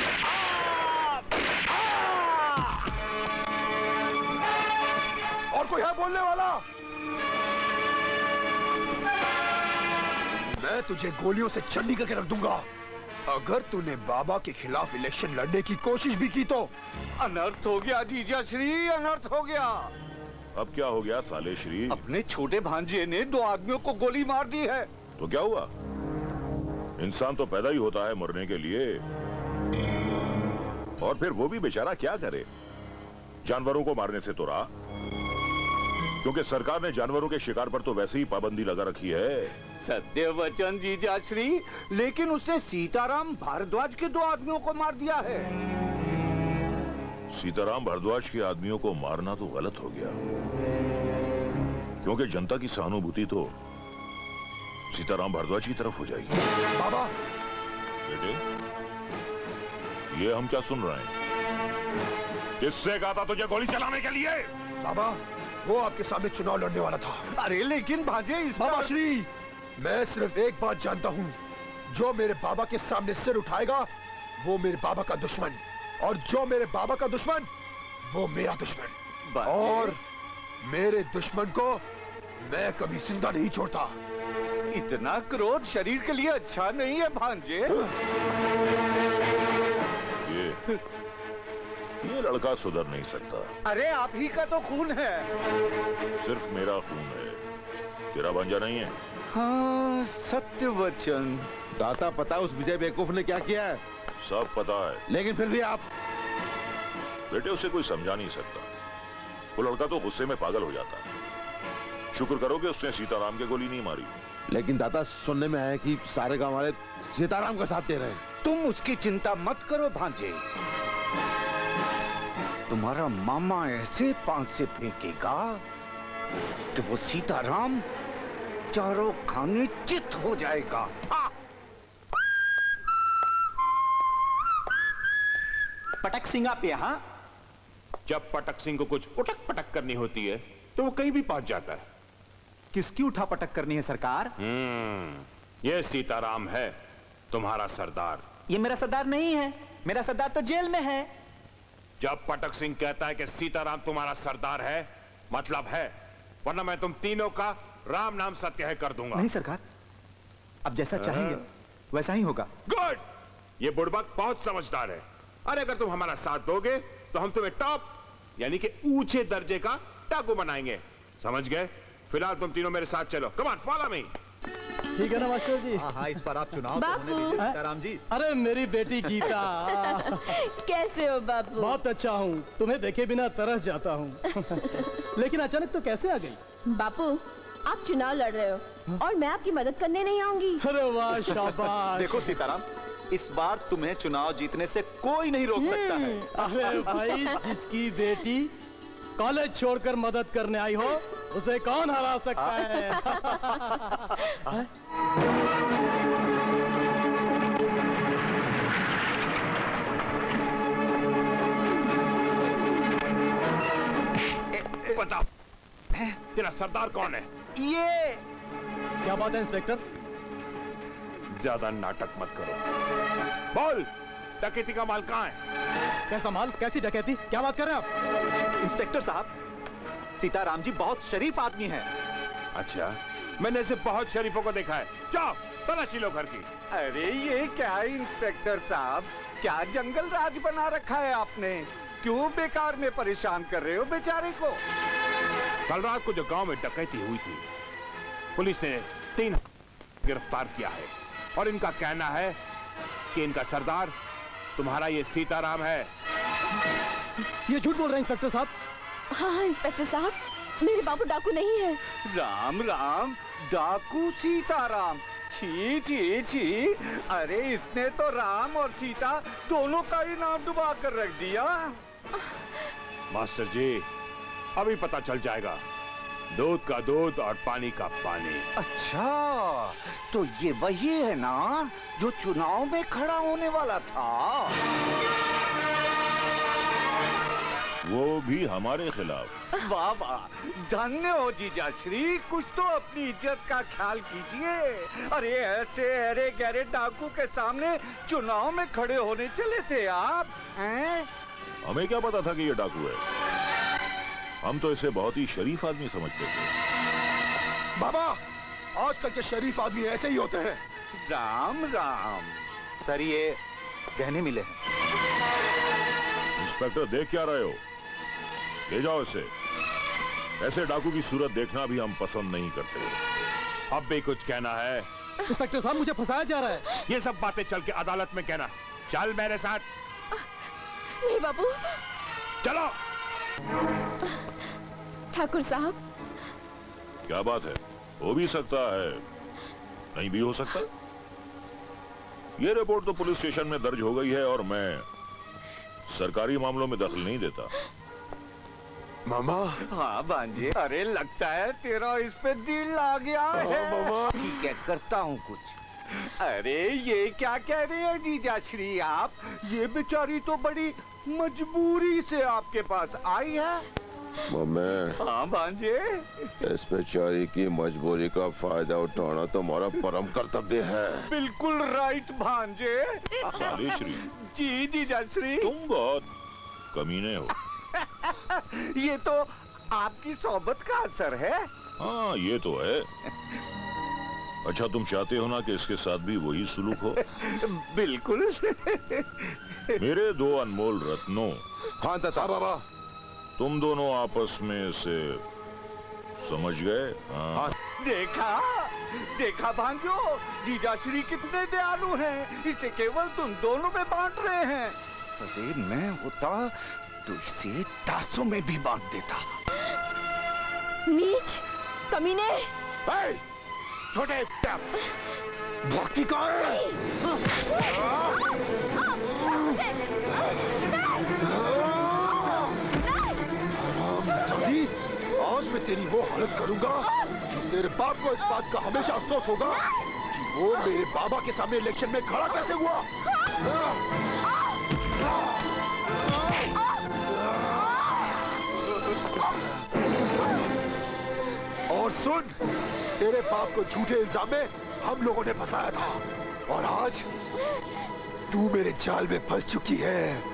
और कोई है बोलने वाला? मैं तुझे गोलियों से छन्नी करके रख दूंगा अगर तूने बाबा के खिलाफ इलेक्शन लड़ने की कोशिश भी की तो। अनर्थ हो गया जीजा श्री, अनर्थ हो गया। अब क्या हो गया साले श्री? अपने छोटे भांजे ने 2 आदमियों को गोली मार दी है। तो क्या हुआ? इंसान तो पैदा ही होता है मरने के लिए, और फिर वो भी बेचारा क्या करे? जानवरों को मारने से तो रहा, क्योंकि सरकार ने जानवरों के शिकार पर तो वैसे ही पाबंदी लगा रखी है। सत्य वचन जीजा श्री, लेकिन उसने सीताराम भारद्वाज के 2 आदमियों को मार दिया है। सीताराम भारद्वाज के आदमियों को मारना तो गलत हो गया, क्योंकि जनता की सहानुभूति तो सीताराम भारद्वाज की तरफ हो जाएगी। बाबा बेटे, ये हम क्या सुन रहे हैं? किससे कहा था तुझे गोली चलाने के लिए? बाबा, वो आपके सामने चुनाव लड़ने वाला था। अरे लेकिन भांजे बाबा श्री, मैं सिर्फ एक बात जानता हूँ, जो मेरे बाबा के सामने सिर उठाएगा वो मेरे बाबा का दुश्मन, और जो मेरे बाबा का दुश्मन वो मेरा दुश्मन, और मेरे दुश्मन को मैं कभी जिंदा नहीं छोड़ता। इतना क्रोध शरीर के लिए अच्छा नहीं है भांजे। ये लड़का सुधर नहीं सकता। अरे आप ही का तो खून है। सिर्फ मेरा खून है, तेरा भांजा नहीं है। हाँ, सत्य वचन। दाता, पता उस विजय बेवकूफ ने क्या किया है? सब पता है, लेकिन फिर भी आप बेटे उसे कोई समझा नहीं सकता। वो लड़का तो गुस्से में पागल हो जाता है। शुक्र करो कि उसने सीताराम के गोली नहीं मारी। लेकिन दाता, सुनने में आया कि सारे गांव वाले सीताराम का साथ दे रहे हैं। तुम उसकी चिंता मत करो भांजे, तुम्हारा मामा ऐसे पांच से फेंकेगा कि वो सीताराम चारों खाने चित हो जाएगा। पटक सिंह आप यहाँ? जब पटक सिंह को कुछ उटक पटक करनी होती है तो वो कहीं भी पहुंच जाता है। किसकी उठा पटक करनी है सरकार? ये सीताराम है, तुम्हारा सरदार। ये मेरा सरदार नहीं है, मेरा सरदार तो जेल में है। जब पटक सिंह कहता है कि सीताराम तुम्हारा सरदार है, मतलब है, वरना मैं तुम तीनों का राम नाम सत्य कर दूंगा। नहीं सरकार, अब जैसा चाहेंगे वैसा ही होगा। गुड, ये बुड़बक बहुत समझदार है। अरे अगर तुम हमारा साथ दोगे तो हम तुम्हें टॉप यानी कि ऊंचे दर्जे का डाकू बनाएंगे, समझ गए? फिलहाल तुम तीनों मेरे साथ चलो। Come on, follow me. ठीक है ना मास्टर जी? हाँ, इस बार आप चुनाव तो होने दीजिए सीताराम जी। अरे मेरी बेटी गीता। कैसे हो बापू? बहुत अच्छा हूँ, तुम्हें देखे बिना तरस जाता हूँ। लेकिन अचानक तो कैसे आ गई? बापू, आप चुनाव लड़ रहे हो और मैं आपकी मदद करने नहीं आऊंगी। अरे वाह, शाबाश। देखो सीताराम, इस बार तुम्हें चुनाव जीतने से कोई नहीं रोक सकता है। अरे भाई, जिसकी बेटी कॉलेज छोड़कर मदद करने आई हो उसे कौन हरा सकता है? बता, तेरा सरदार कौन है? ये क्या बात है इंस्पेक्टर? ज्यादा नाटक मत करो। बोल, डकैती का माल कहाँ है? कैसा माल? कैसी डकैती? क्या बात कर रहे हैं आप? इंस्पेक्टर साहब, सीताराम जी बहुत शरीफ आदमी हैं। अच्छा, मैंने ऐसे बहुत शरीफों को देखा है। जाओ, तलाशी लो घर की। अरे ये क्या है इंस्पेक्टर साहब, क्या जंगल राज बना रखा है आपने? क्यों बेकार में परेशान कर रहे हो बेचारे को? कल रात को जो गांव में डकैती हुई थी, पुलिस ने 3 गिरफ्तार किया है और इनका कहना है कि इनका सरदार तुम्हारा ये सीताराम है। ये झूठ बोल रहे हैं इंस्पेक्टर साहब। हाँ इंस्पेक्टर साहब, मेरे बाबू डाकू नहीं है। राम राम, डाकू सीताराम? छी छी छी, अरे इसने तो राम और सीता दोनों का ही नाम डुबा कर रख दिया। मास्टर जी, अभी पता चल जाएगा, दूध का दूध और पानी का पानी। अच्छा, तो ये वही है ना जो चुनाव में खड़ा होने वाला था? वो भी हमारे खिलाफ। वाह वाह, धन्य हो जीजा श्री, कुछ तो अपनी इज्जत का ख्याल कीजिए। अरे ऐसे अरे गहरे डाकू के सामने चुनाव में खड़े होने चले थे आप हैं? हमें क्या पता था कि ये डाकू है? हम तो इसे बहुत ही शरीफ आदमी समझते थे। बाबा, आजकल के शरीफ आदमी ऐसे ही होते हैं। राम राम। सर, ये गहने मिले हैं। इंस्पेक्टर, देख क्या रहे हो? ले जाओ इसे। ऐसे डाकू की सूरत देखना भी हम पसंद नहीं करते। अब भी कुछ कहना है? इंस्पेक्टर साहब, मुझे फंसाया जा रहा है। ये सब बातें चल के अदालत में कहना। चल मेरे साथ। नहीं बाबू। चलो। ठाकुर साहब। क्या बात है? हो भी सकता है, नहीं भी हो सकता। ये रिपोर्ट तो पुलिस स्टेशन में दर्ज हो गई है और मैं सरकारी मामलों में दखल नहीं देता। मामा। हाँ भांजे, अरे लगता है तेरा इस पे दिल आ गया है। मामा। ठीक है, करता हूँ कुछ। अरे ये क्या कह रहे हैं जीजा श्री आप? ये बेचारी तो बड़ी मजबूरी से आपके पास आई है। मम्मी। हाँ भांजे। इस बेचारी की मजबूरी का फायदा उठाना तुम्हारा परम कर्तव्य है। बिल्कुल राइट भांजे। सालेश्री। जी जीजा श्री। तुम बहुत कमीने हो। ये तो आपकी सोबत का असर है। हाँ ये तो है। अच्छा तुम चाहते हो ना कि इसके साथ भी वही सुलूक हो? बिल्कुल। मेरे दो अनमोल रत्नों। हाँ ताता बाबा। तुम दोनों आपस में से समझ गए? हाँ। देखा भांजो, जीजा श्री कितने दयालु हैं। इसे केवल तुम दोनों में बांट रहे हैं। अरे मैं होता तो इसे तासों में भी बांट देता। नीच, कमीने। छोटे भक्ति का शादी, आज मैं तेरी वो हालत करूंगा कि तेरे बाप को इस बात का हमेशा अफसोस होगा कि वो मेरे बाबा के सामने इलेक्शन में खड़ा कैसे हुआ। और सुन, तेरे बाप को झूठे इल्जाम में हम लोगों ने फंसाया था और आज तू मेरे जाल में फंस चुकी है।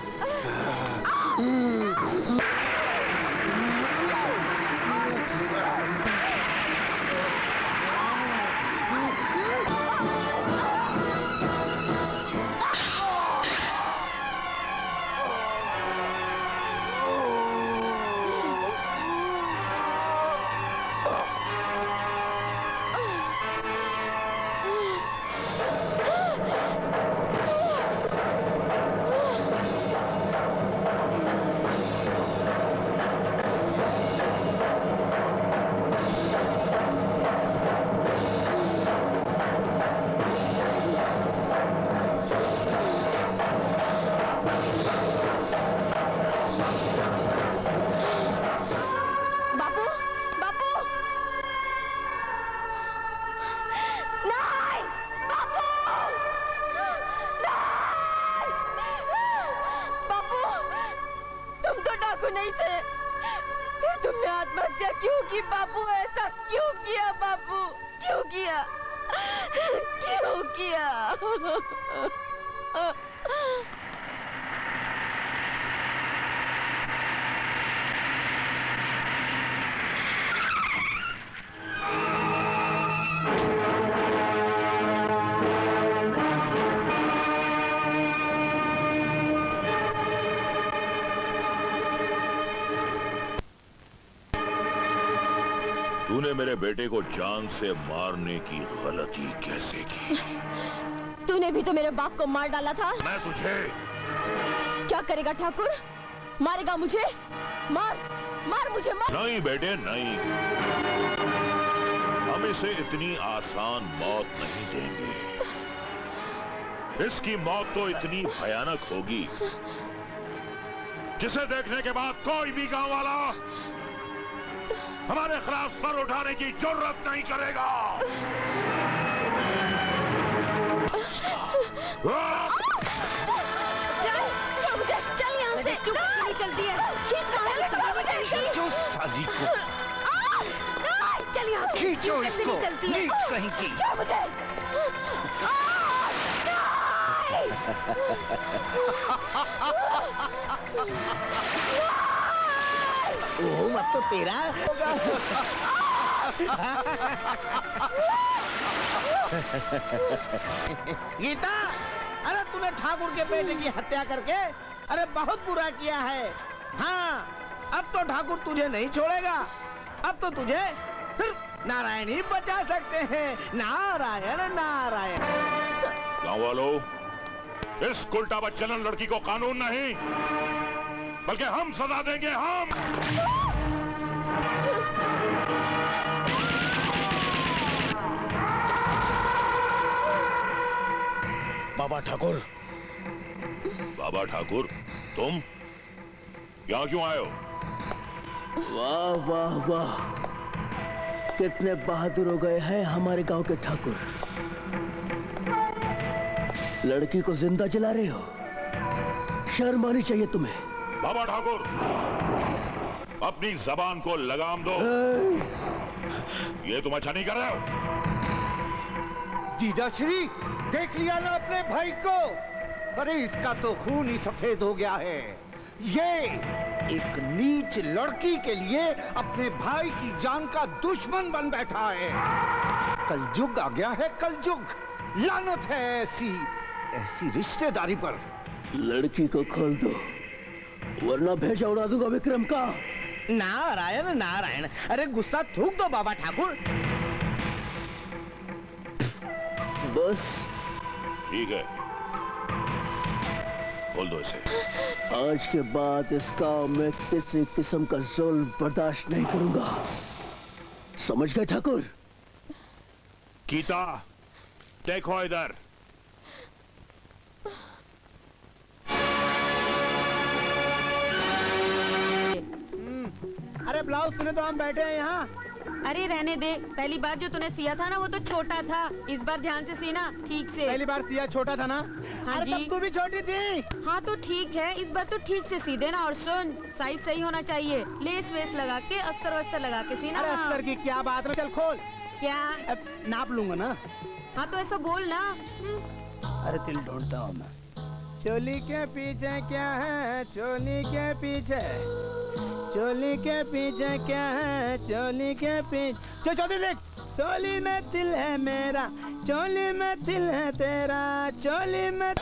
नहीं थे, फिर तुमने आत्महत्या क्यों की बापू? ऐसा क्यों किया बापू? क्यों किया? क्यों किया? तूने मेरे बेटे को जान से मारने की गलती कैसे की? तूने भी तो मेरे बाप को मार डाला था। मैं तुझे क्या करेगा ठाकुर? मारेगा मुझे? मार मार मुझे, मार। नहीं बेटे नहीं, हम इसे इतनी आसान मौत नहीं देंगे। इसकी मौत तो इतनी भयानक होगी जिसे देखने के बाद कोई भी गांव वाला हमारे खिलाफ सर उठाने की जरूरत नहीं करेगा। चल, छोड़ मुझे, चल यहाँ से। क्यों नहीं चलती है? खींच मुझे, खींचो साली को। चल यहाँ से। खींचो इसको, नीच कहीं की। छोड़ मुझे। ओह, अब तो तेरा गीता, अरे तूने ठाकुर के बेटे की हत्या करके अरे बहुत बुरा किया है। हाँ, अब तो ठाकुर तुझे नहीं छोड़ेगा। अब तो तुझे सिर्फ नारायण ही बचा सकते हैं। नारायण नारायण। गांव वालों, इस उल्टा बच्चन लड़की को कानून नहीं बल्कि हम सजा देंगे। हम बाबा ठाकुर। बाबा ठाकुर, तुम यहाँ क्यों आए हो? वाह वाह वाह, कितने बहादुर हो गए हैं हमारे गांव के ठाकुर। लड़की को जिंदा जला रहे हो, शर्म आनी चाहिए तुम्हें। बाबा ठाकुर, अपनी जबान को लगाम दो। ये तुम अच्छा नहीं कर रहे हो। जीजाश्री, देख लिया ना अपने भाई को? अरे इसका तो खून ही सफेद हो गया है। ये एक नीच लड़की के लिए अपने भाई की जान का दुश्मन बन बैठा है। कलयुग आ गया है, कलयुग। लानत है ऐसी रिश्तेदारी पर। लड़की को खोल दो, वरना भेजा उड़ा दूंगा विक्रम का। नारायण नारायण, अरे गुस्सा थूक दो बाबा ठाकुर। बस ठीक है, खोल दो इसे। आज के बाद इस गांव में किसी किस्म का जुल्म बर्दाश्त नहीं करूंगा, समझ गए ठाकुर? गीता, देखो इधर। अरे ब्लाउज तूने तो हम बैठे हैं यहाँ। अरे रहने दे, पहली बार जो तूने सिया था ना वो तो छोटा था, इस बार ध्यान से सीना ठीक से। पहली बार सिया छोटा था ना? हाँ अरे जी। तब तू भी छोटी थी। हाँ तो ठीक है, इस बार तो ठीक से सी देना। और सुन, साइज सही होना चाहिए, लेस वेस लगा के अस्तर वस्तर लगा के सीना। अरे अस्तर की क्या बात है, चल खोल। क्या? नाप लूंगा ना। हाँ तो ऐसा बोल ना। अरे तिल ढूंढता हूँ मैं। चोली के पीछे क्या है, चोली के पीछे, चोली के पीछे क्या है, चोली के पीछे। चोली देख, चोली में तिल है मेरा, चोली में तिल है तेरा, चोली में।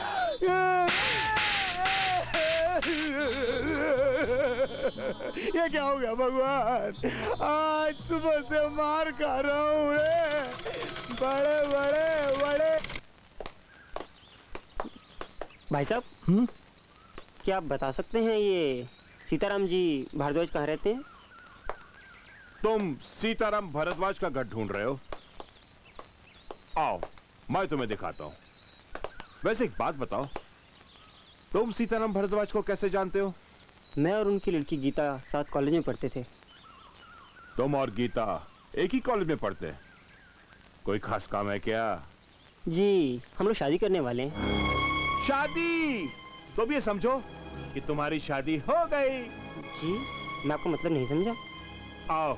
ये क्या हो गया भगवान, आज सुबह से मार खा रहा हूँ रे। बड़े बड़े बड़े। भाई साहब, क्या आप बता सकते हैं ये सीताराम जी भारद्वाज कहाँ रहते हैं? तुम सीताराम भारद्वाज का घर ढूंढ रहे हो? आओ, मैं तुम्हें दिखाता हूँ। वैसे एक बात बताओ, तुम सीताराम भारद्वाज को कैसे जानते हो? मैं और उनकी लड़की गीता साथ कॉलेज में पढ़ते थे। तुम और गीता एक ही कॉलेज में पढ़ते हैं? कोई खास काम है क्या? जी, हम लोग शादी करने वाले हैं। शादी? तो भी ये समझो कि तुम्हारी शादी हो गई। जी, मैं आपको मतलब नहीं समझा। आओ,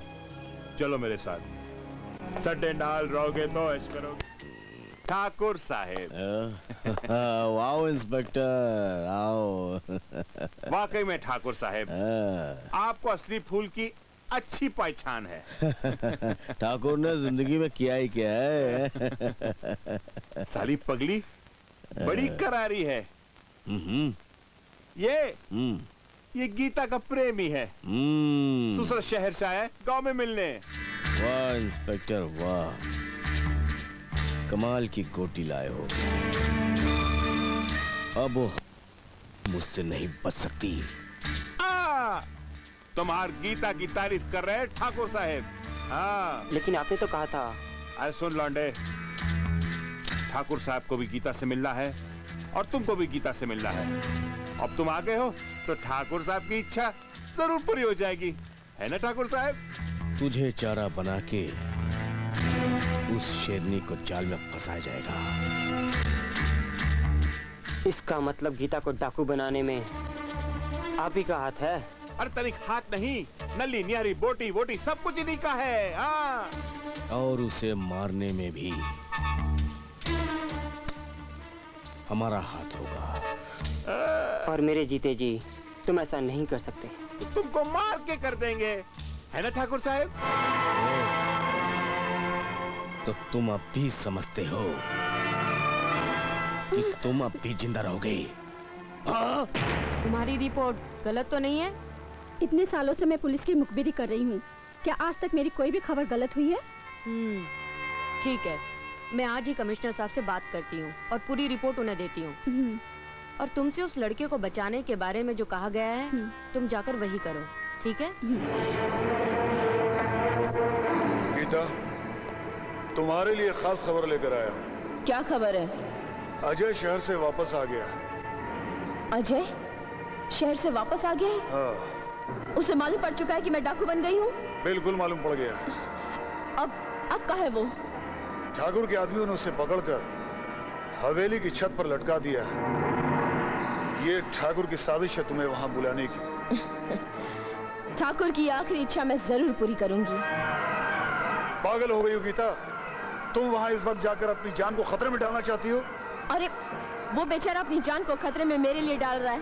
चलो मेरे साथ। सड्डे नाल रहोगे तो ऐश करोगे। ठाकुर साहेब। वाओ इंस्पेक्टर, आओ। वाकई में ठाकुर साहेब, आपको असली फूल की अच्छी पहचान है। ठाकुर ने जिंदगी में किया ही क्या है। साली पगली बड़ी करारी है। ये गीता का प्रेमी है। दूसरा शहर से आया गांव में मिलने। वाह इंस्पेक्टर वाह, कमाल की गोटी लाए हो। अब वो मुझसे नहीं बच सकती। तुम्हार गीता की तारीफ कर रहे हैं ठाकुर साहेब। हाँ, लेकिन आपने तो कहा था। अरे सुन लौंडे, ठाकुर साहब को भी गीता से मिलना है और तुमको भी गीता से मिलना है। अब तुम आ गए हो तो ठाकुर साहब की इच्छा जरूर पूरी हो जाएगी, है ना ठाकुर साहब? तुझे चारा बना के उस शेरनी को जाल में फंसाया जाएगा। इसका मतलब गीता को डाकू बनाने में आप ही का हाथ है? अरे तनिक हाथ नहीं, नली नियारी बोटी वोटी सब कुछ इन्हीं का है। हाँ, और उसे मारने में भी हमारा हाथ होगा। और मेरे जीते जी तुम ऐसा नहीं कर सकते। तो तुमको मार के कर देंगे, है ना ठाकुर साहब? तो तुम अब भी समझते हो कि तुम अब भी जिंदा रहोगे? तुम्हारी रिपोर्ट गलत तो नहीं है? इतने सालों से मैं पुलिस की मुखबिरी कर रही हूँ, क्या आज तक मेरी कोई भी खबर गलत हुई है? ठीक है, मैं आज ही कमिश्नर साहब से बात करती हूँ और पूरी रिपोर्ट उन्हें देती हूँ। और तुमसे उस लड़के को बचाने के बारे में जो कहा गया है, तुम जाकर वही करो, ठीक है? गीता, तुम्हारे लिए खास खबर लेकर आया हूँ। क्या खबर है? अजय शहर से वापस आ गया। अजय शहर से वापस आ गया? हाँ, उसे मालूम पड़ चुका है कि मैं डाकू बन गई हूँ? बिल्कुल मालूम पड़ गया। अब कहाँ है वो? ठाकुर के आदमियों ने उसे पकड़कर हवेली की छत पर लटका दिया है। ये ठाकुर की साजिश है तुम्हें वहां बुलाने की। ठाकुर की आखिरी इच्छा मैं जरूर पूरी करूंगी। पागल हो गई हो गीता? तुम वहां इस वक्त जाकर अपनी जान को खतरे में डालना चाहती हो? अरे वो बेचारा अपनी जान को खतरे में मेरे लिए डाल रहा है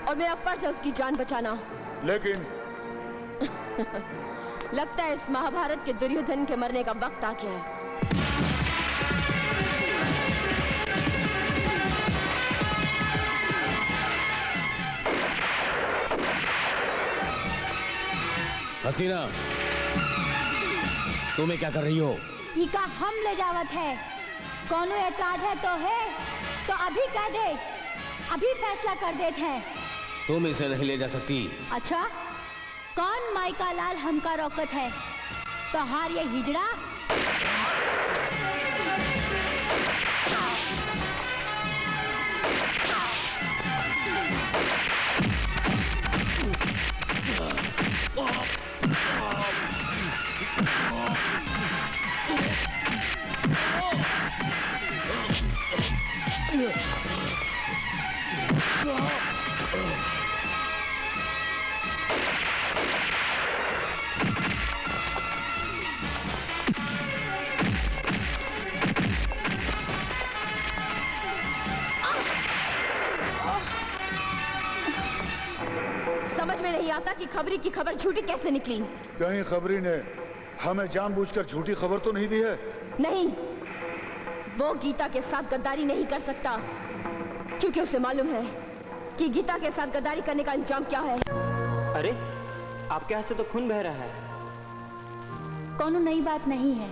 और मेरा फर्ज है उसकी जान बचाना। लेकिन लगता है इस महाभारत के दुर्योधन के मरने का वक्त आ गया है। हसीना, तुम्हें क्या कर रही हो? इका हम ले जावत है। कौनो एतराज है तो अभी कह दे, अभी फैसला कर देते हैं। तुम इसे नहीं ले जा सकती। अच्छा, कौन माइका लाल हमका रोकत है? तो हार ये हिजड़ा? समझ में नहीं आता कि खबरी की खबर झूठी कैसे निकली। कहीं खबरी ने हमें जानबूझकर झूठी खबर तो नहीं दी है? नहीं, वो गीता के साथ गद्दारी नहीं कर सकता, क्योंकि उसे मालूम है कि गीता के साथ गद्दारी करने का अंजाम क्या है। अरे, आपके हाथ से तो खून बह रहा है। कोनो नई बात नहीं है,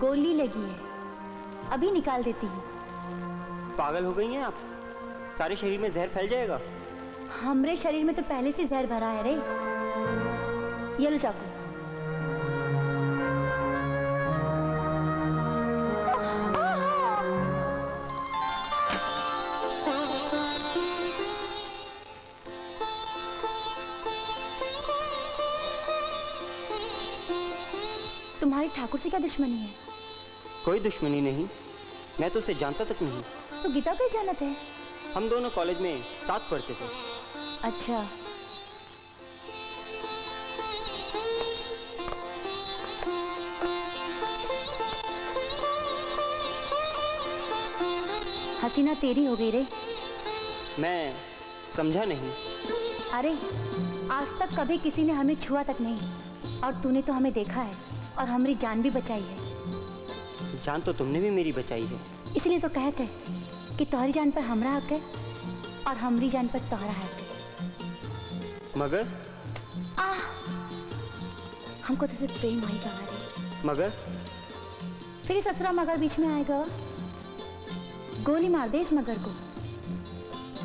गोली लगी है, अभी निकाल देती हूँ। पागल हो गई हैं आप? सारे शरीर में जहर फैल जाएगा। हमरे शरीर में तो पहले से जहर भरा है रे। ये लो चाकू। तुम्हारी ठाकुर से क्या दुश्मनी है? कोई दुश्मनी नहीं, मैं तो उसे जानता तक नहीं। तो गीता को जानत है? हम दोनों कॉलेज में साथ पढ़ते थे। अच्छा, हसीना तेरी हो गई रे। मैं समझा नहीं। अरे, आज तक कभी किसी ने हमें छुआ तक नहीं, और तूने तो हमें देखा है और हमारी जान भी बचाई है। जान तो तुमने भी मेरी बचाई है। इसलिए तो कहते कि तुम्हारी जान पर हमरा हक है और हमारी जान पर तुम्हारा हक है। मगर हमको तुझसे प्रेम आएगा रे। मगर फिर इस ससुरा मगर बीच में आएगा। गोली मार दे इस मगर को।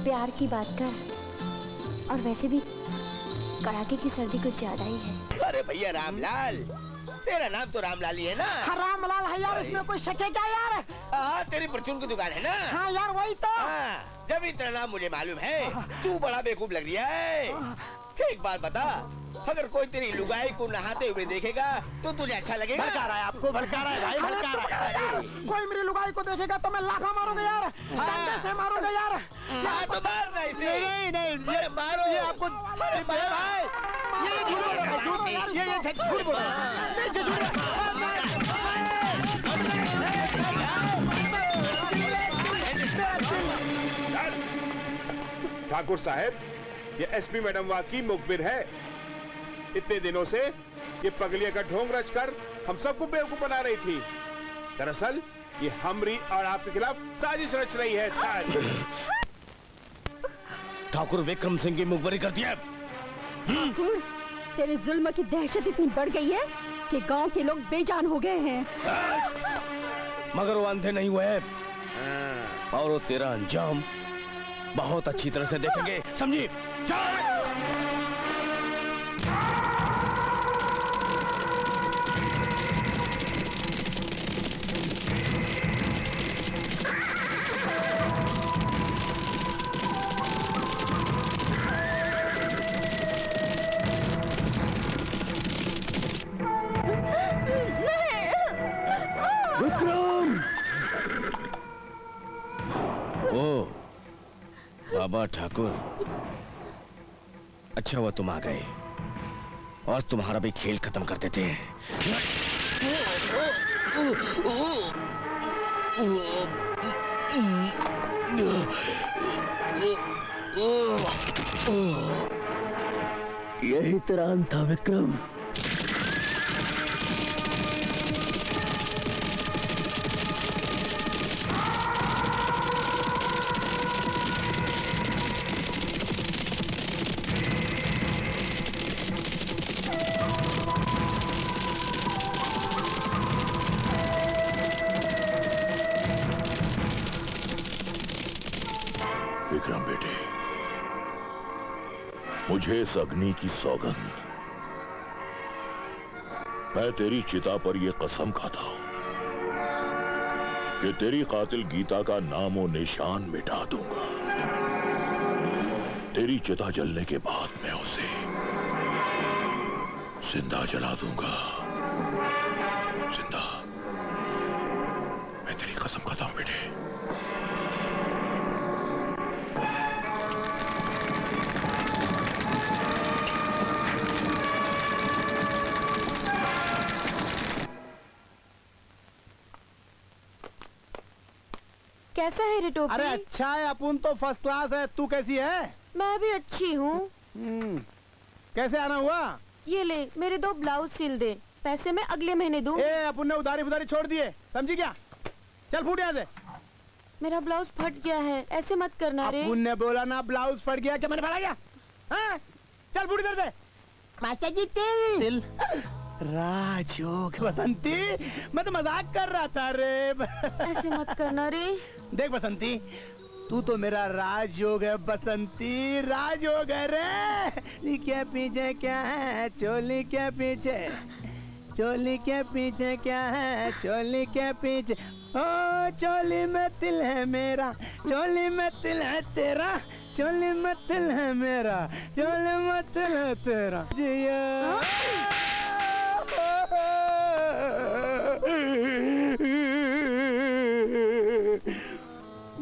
प्यार की बात कर, और वैसे भी कड़ाके की सर्दी कुछ ज्यादा ही है। अरे भैया रामलाल, तेरा नाम तो रामलाल ही है ना? हाँ, रामलाल है यार, इसमें कोई शक है क्या यार? तेरी परचून की दुकान है ना? हाँ यार, वही तो। जब इतना नाम मुझे मालूम है, तू बड़ा बेवकूफ लग रहा है। एक बात बता, अगर कोई तेरी लुगाई को नहाते हुए देखेगा तो तुझे अच्छा लगेगा? भड़का रहा है आपको, भड़का रहा है भाई, भड़का रहा है। कोई मेरी लुगाई को देखेगा तो मैं लाफा मारूंगा यार, डंडे से मारूंगा यार। हाँ तो मारना इसे। नहीं, ये मारो। ये आपको अरे भाई, ये झूठ बोल रहा है। ठाकुर साहब, ये एसपी मैडम वाकई मुखबिर है। इतने दिनों से ये पगलिया का ढोंग रचकर हम सबको बेवकूफ बना रही थी। दरअसल ये हमरी और आपके खिलाफ साजिश रच रही है। साजिश। ठाकुर विक्रम सिंह की मुखबरी कर दिया। ठाकुर, तेरे जुल्म की दहशत इतनी बढ़ गई है कि गांव के लोग बेजान हो गए हैं। मगर वो अंधे नहीं हुए हैं, और वो तेरा अंजाम बहुत अच्छी तरह से देखेंगे, समझी? बाबा ठाकुर, अच्छा हुआ तुम आ गए और तुम्हारा भी खेल खत्म कर देते हैं। यही तेरा अंत था विक्रम। विक्रम बेटे, मुझे इस अग्नि की सौगंध, मैं तेरी चिता पर यह कसम खाता हूं कि तेरी कातिल गीता का नामो निशान मिटा दूंगा। तेरी चिता जलने के बाद मैं उसे जिंदा जला दूंगा। जिंदा। मैं तेरी कसम खाता हूं बेटे। कैसा है रे टोपी? अरे अच्छा है, अपुन तो फर्स्ट क्लास है। तू कैसी है? मैं भी अच्छी हूँ। कैसे आना हुआ? ये ले, मेरे 2 ब्लाउज सिल दे, पैसे मैं अगले महीने दूँ। ए, अपुन ने उधारी बुधारी छोड़ दिए, समझी क्या? चल फूट यहाँ से। मेरा ब्लाउज फट गया है, ऐसे मत करना रे। अपुन ने बोला ना ब्लाउज फट गया, क्या मैंने फाड़ा क्या? हाँ? चल फूट इधर से। मास्टर जी तिल। राजयोग बसंती, मैं तो मजाक कर रहा था रे। ऐसे मत करना रे। देख बसंती, तू तो मेरा राजयोग है बसंती, राजयोग है रे। के पीछे क्या है? चोली के पीछे, चोली के पीछे क्या है? चोली के पीछे, ओ चोली में तिल है मेरा, चोली में तिल है तेरा, चोली में तिल है मेरा, चोली में तिल है तेरा। जिया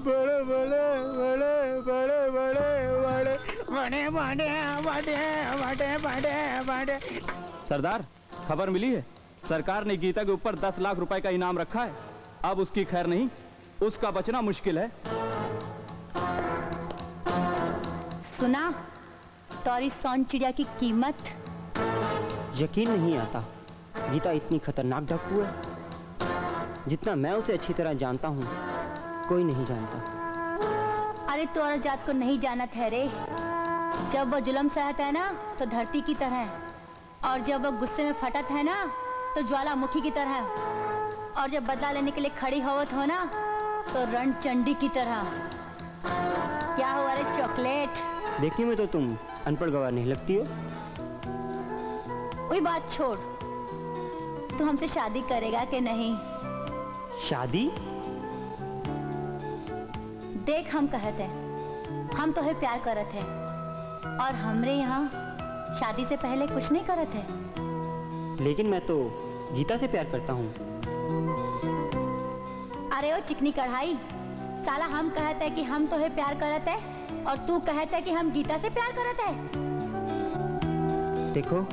बड़े बड़े बड़े बड़े बड़े बड़े बड़े बड़े बड़े बड़े बड़े। सरदार, खबर मिली है, सरकार ने गीता के ऊपर 10 लाख रुपए का इनाम रखा है। अब उसकी खैर नहीं, उसका बचना मुश्किल है। सुना तोरी सोन चिड़िया की कीमत? यकीन नहीं आता, गीता इतनी खतरनाक डाकू है। जितना मैं उसे अच्छी तरह जानता हूँ, कोई नहीं जानता। अरे तोरा जात को नहीं जाना है रे। जब वो जुल्म सहता है ना तो धरती की तरह, और जब वो गुस्से में फटत है ना तो ज्वालामुखी की तरह, और जब बदला लेने के लिए खड़ी होवत हो ना तो रणचंडी की तरह। क्या हुआ रे चॉकलेट? देखने में तो तुम अनपढ़ गवार नहीं लगती हो। वही बात छोड़, तू हमसे शादी करेगा कि नहीं? शादी? देख हम कहते, हम तो है प्यार करत है, और हमरे यहाँ शादी से पहले कुछ नहीं करत है। लेकिन मैं तो गीता से प्यार करता हूँ। अरे ओ चिकनी कढ़ाई, साला हम कहते हैं कि हम तो है प्यार करत है, और तू कहते है कि हम गीता से प्यार करत है। देखो,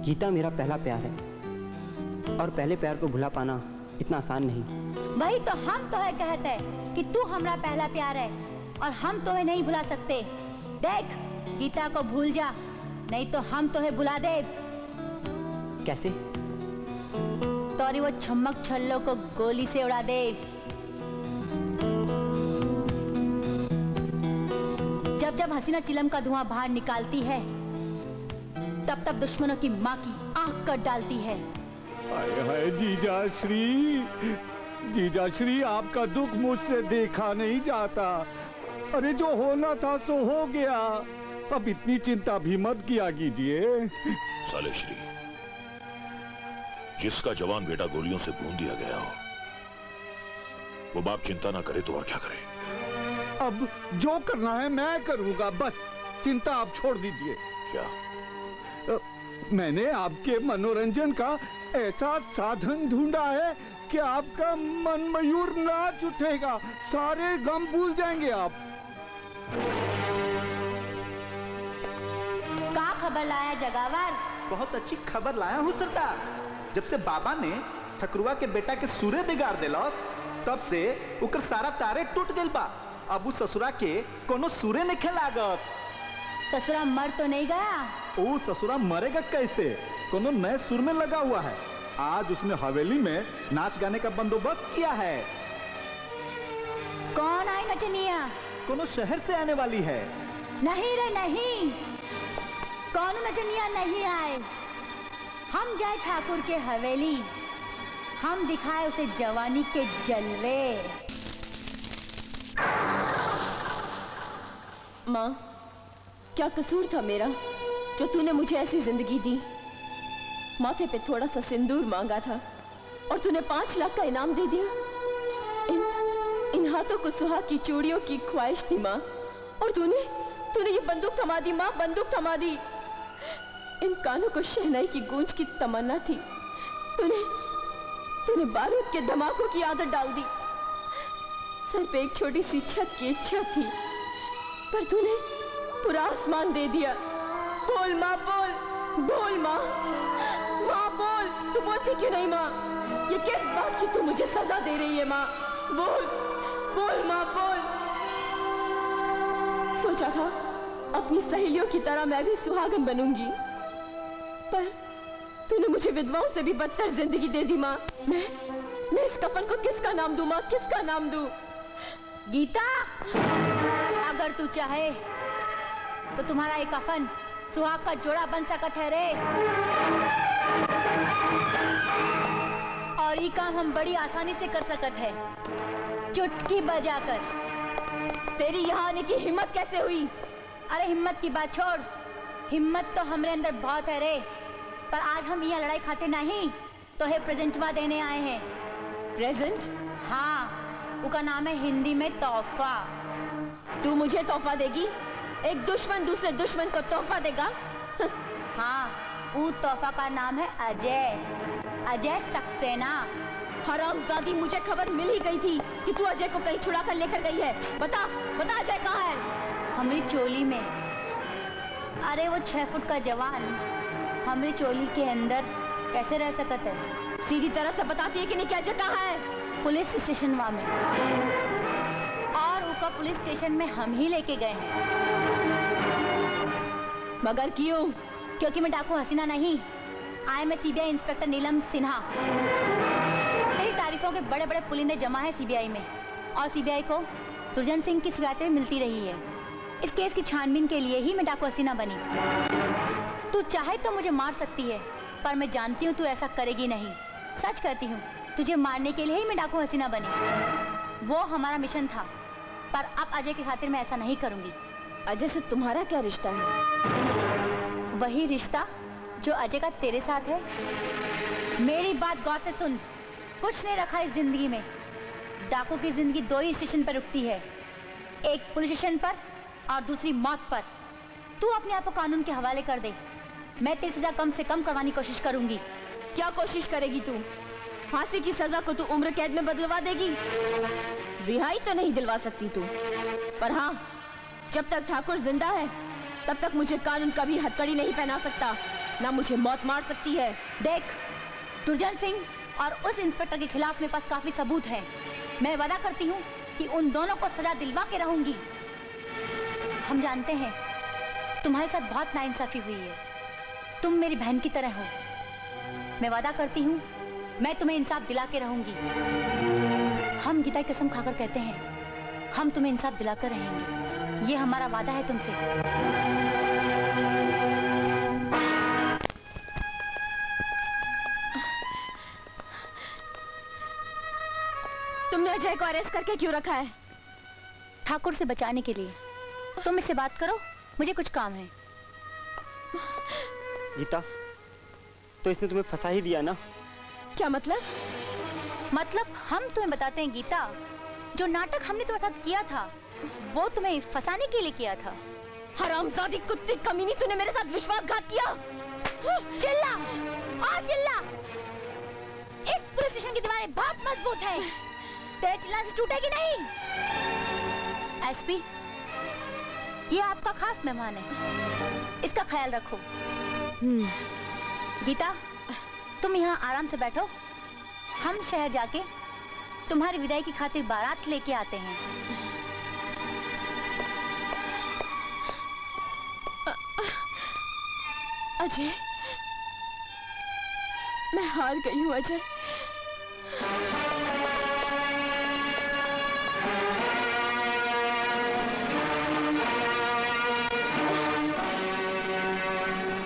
गीता मेरा पहला प्यार है, और पहले प्यार को भुला पाना इतना आसान नहीं। वही तो हम तो है कहते हैं कि तू हमारा पहला प्यार है, और हम तो है नहीं भुला सकते। देख, गीता को भूल जा, नहीं तो हम तो है भुला दे। कैसे? तोरी वो छम्मक छल्लों को गोली से उड़ा दे। जब जब हसीना चिलम का धुआं बाहर निकालती है, तब तब दुश्मनों की माँ की आंख कट डालती है। हाय हाय जीजाश्री, आपका दुख मुझसे देखा नहीं जाता। अरे जो होना था सो हो गया, अब इतनी चिंता भी मत किया कीजिए। साले श्री, जिसका जवान बेटा गोलियों से भून दिया गया हो, वो बाप चिंता ना करे तो और क्या करे? अब जो करना है मैं करूंगा, बस चिंता आप छोड़ दीजिए। क्या? मैंने आपके मनोरंजन का ऐसा साधन ढूंढा है कि आपका मन मयूर नाच उठेगा, सारे गम भूल जाएंगे आप। का खबर लाया जगावर? बहुत अच्छी खबर लाया हूँ सरदार। जब से बाबा ने ठकुरवा के बेटा के सूर्य बिगाड़ दिलस, तब से उकर सारा तारे टूट गइल बा। अब उ ससुरा के कोनो सूर्य नहीं लागत। ससुरा मर तो नहीं गया? ओ ससुरा मरेगा कैसे? कोनो नए सुर में लगा हुआ है। आज उसने हवेली में नाच गाने का बंदोबस्त किया है। कौन आई नचनिया? कोनो शहर से आने वाली है। नहीं रे नहीं, कौन नचनिया नहीं आए। हम जाए ठाकुर के हवेली, हम दिखाए उसे जवानी के जलवे। माँ, क्या कसूर था मेरा जो तूने मुझे ऐसी जिंदगी दी? माथे पे थोड़ा सा सिंदूर मांगा था और तूने 5 लाख का इनाम दे दिया। इन हाथों को सुहाग की चूड़ियों की ख्वाहिश थी माँ, और तूने ये बंदूक थमा दी माँ, बंदूक थमा दी। इन कानों को शहनाई की गूंज की तमन्ना थी, तूने बारूद के धमाकों की आदत डाल दी। सर पे एक छोटी सी छत की इच्छा थी, पर तूने पूरा आसमान दे दिया। बोल माँ, बोल माँ, माँ बोल, तू बोलती क्यों नहीं माँ? ये किस बात की तू मुझे सजा दे रही है माँ? बोल माँ, बोल। सोचा था अपनी सहेलियों की तरह मैं भी सुहागन बनूंगी, पर तूने मुझे विधवाओं से भी बदतर जिंदगी दे दी माँ। मैं इस कफन को किसका नाम दूं माँ, किसका नाम दूं? गीता, अगर तू चाहे तो तुम्हारा ये कफन सुहाग का जोड़ा बन सकत है रे। और ये काम हम बड़ी आसानी से कर सकत है, चुटकी बजाकर। तेरी यहाँ आने की हिम्मत कैसे हुई? अरे हिम्मत की बात छोड़, हिम्मत तो हमरे अंदर बहुत है रे। पर आज हम यहाँ लड़ाई खाते नहीं, तो है प्रेजेंटवा देने आए हैं। प्रेजेंट? हाँ, उसका नाम है हिंदी में तोहफा। तू मुझे तोहफा देगी? एक दुश्मन दूसरे दुश्मन को तोहफा देगा? हाँ, उस तोहफा का नाम है अजय सक्सेना। हरामजादी, मुझे खबर मिल ही गई थी कि तू अजय को कहीं छुड़ा कर लेकर गई है। बता अजय कहाँ है? हमारी चोली में। अरे वो 6 फुट का जवान हमारी चोली के अंदर कैसे रह सकता है? सीधी तरह से बताती है कि नहीं कि अजय कहाँ है? पुलिस स्टेशन में। और उसका पुलिस स्टेशन में हम ही लेके गए हैं। मगर क्यों? क्योंकि मैं डाकू हसीना नहीं, आई एम सीबीआई इंस्पेक्टर नीलम सिन्हा। तेरी तारीफों के बड़े बड़े पुलिंदे जमा है सीबीआई में, और सीबीआई को दुर्जन सिंह की शिकायतें मिलती रही है। इस केस की छानबीन के लिए ही मैं डाकू हसीना बनी। तू चाहे तो मुझे मार सकती है, पर मैं जानती हूँ तू ऐसा करेगी नहीं। सच कहती हूँ, तुझे मारने के लिए ही मैं डाकू हसीना बनी। वो हमारा मिशन था, पर अब अजय की खातिर मैं ऐसा नहीं करूंगी। अजय से तुम्हारा क्या रिश्ता है? वही रिश्ता जो अजय का तेरे साथ है। मेरी बात गौर से सुन, कुछ नहीं रखा इस जिंदगी में। डाकू की जिंदगी 2 ही स्टेशन पर रुकती है, एक पुलिस स्टेशन पर और दूसरी मौत पर। तू अपने आप को कानून के हवाले कर दे, मैं तेरी सजा कम से कम करवाने की कोशिश करूंगी। क्या कोशिश करेगी तू? फांसी की सजा को तू उम्र कैद में बदलवा देगी? रिहाई तो नहीं दिलवा सकती तू, पर हाँ, जब तक ठाकुर जिंदा है तब तक मुझे कानून कभी हथकड़ी नहीं पहना सकता, ना मुझे मौत मार सकती है। देख, दुर्जन सिंह और उस इंस्पेक्टर के खिलाफ मेरे पास काफी सबूत है। मैं वादा करती हूँ कि उन दोनों को सजा दिलवा के रहूंगी। हम जानते हैं तुम्हारे साथ बहुत नाइंसाफी हुई है, तुम मेरी बहन की तरह हो। मैं वादा करती हूँ मैं तुम्हें इंसाफ दिला के रहूंगी। हम गीता की कसम खाकर कहते हैं, हम तुम्हें इंसाफ दिलाकर रहेंगे। ये हमारा वादा है तुमसे। तुमने अजय को अरेस्ट करके क्यों रखा है? ठाकुर से बचाने के लिए। तुम इससे बात करो, मुझे कुछ काम है। गीता, तो इसने तुम्हें फंसा ही दिया ना? क्या मतलब? मतलब हम तुम्हें बताते हैं गीता, जो नाटक हमने तुम्हारे साथ किया था वो तुम्हें फंसाने के लिए किया था। हरामजादी, कुत्ते, कमीनी, तूने मेरे साथ विश्वासघात किया। चिल्ला और चिल्ला। इस पुलिस स्टेशन की दीवारें बहुत मजबूत हैं, तेरे चिल्लाने से टूटेगी नहीं। एसपी, ये आपका खास मेहमान है, इसका ख्याल रखो। गीता, तुम यहाँ आराम से बैठो, हम शहर जाके तुम्हारी विदाई की खातिर बारात लेके आते हैं। अजय, मैं हार गई हूँ अजय।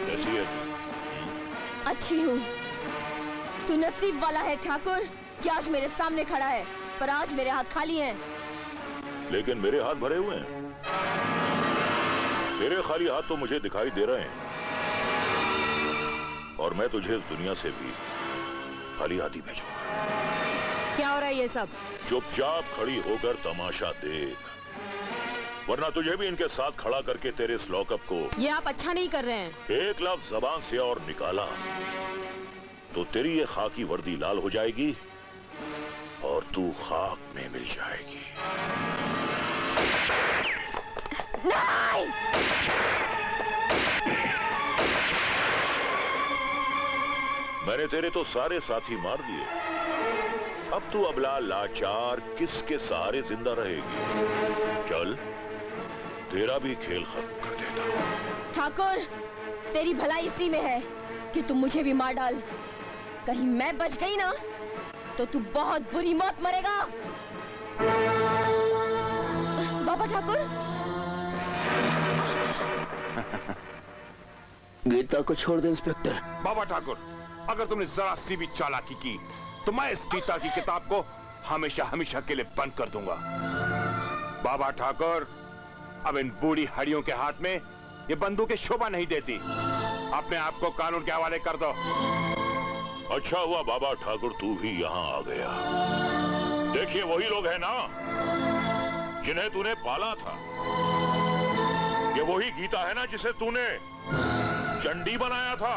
कैसी है तू? अच्छी हूँ। तू नसीब वाला है ठाकुर कि आज मेरे सामने खड़ा है, पर आज मेरे हाथ खाली हैं। लेकिन मेरे हाथ भरे हुए हैं। तेरे खाली हाथ तो मुझे दिखाई दे रहे हैं, और मैं तुझे इस दुनिया से भी खाली हाथ ही भेजूंगा। क्या हो रहा है ये सब? चुपचाप खड़ी होकर तमाशा देख, वरना तुझे भी इनके साथ खड़ा करके तेरे इस लॉकअप को। ये आप अच्छा नहीं कर रहे हैं। एक लफ्ज जबान से और निकाला तो तेरी ये खाकी वर्दी लाल हो जाएगी और तू खाक में मिल जाएगी। नहीं! मैंने तेरे तो सारे साथी मार दिए, अब तू अबला लाचार किसके सहारे जिंदा रहेगी? चल, तेरा भी खेल खत्म कर देता हूं। ठाकुर, तेरी भलाई इसी में है कि तुम मुझे भी मार डाल। कहीं मैं बच गई ना तो तू बहुत बुरी मौत मरेगा। बाबा ठाकुर। गीता को छोड़ दे इंस्पेक्टर। बाबा ठाकुर, अगर तुमने जरा सी भी चालाकी की तो मैं इस गीता की किताब को हमेशा हमेशा के लिए बंद कर दूंगा। बाबा ठाकुर, अब इन बूढ़ी हड्डियों के हाथ में ये बंदूकें शोभा नहीं देती। अपने आप को कानून के हवाले कर दो। अच्छा हुआ बाबा ठाकुर तू भी यहाँ आ गया। देखिए वही लोग हैं ना जिन्हें तूने पाला था। ये वही गीता है ना जिसे तूने चंडी बनाया था।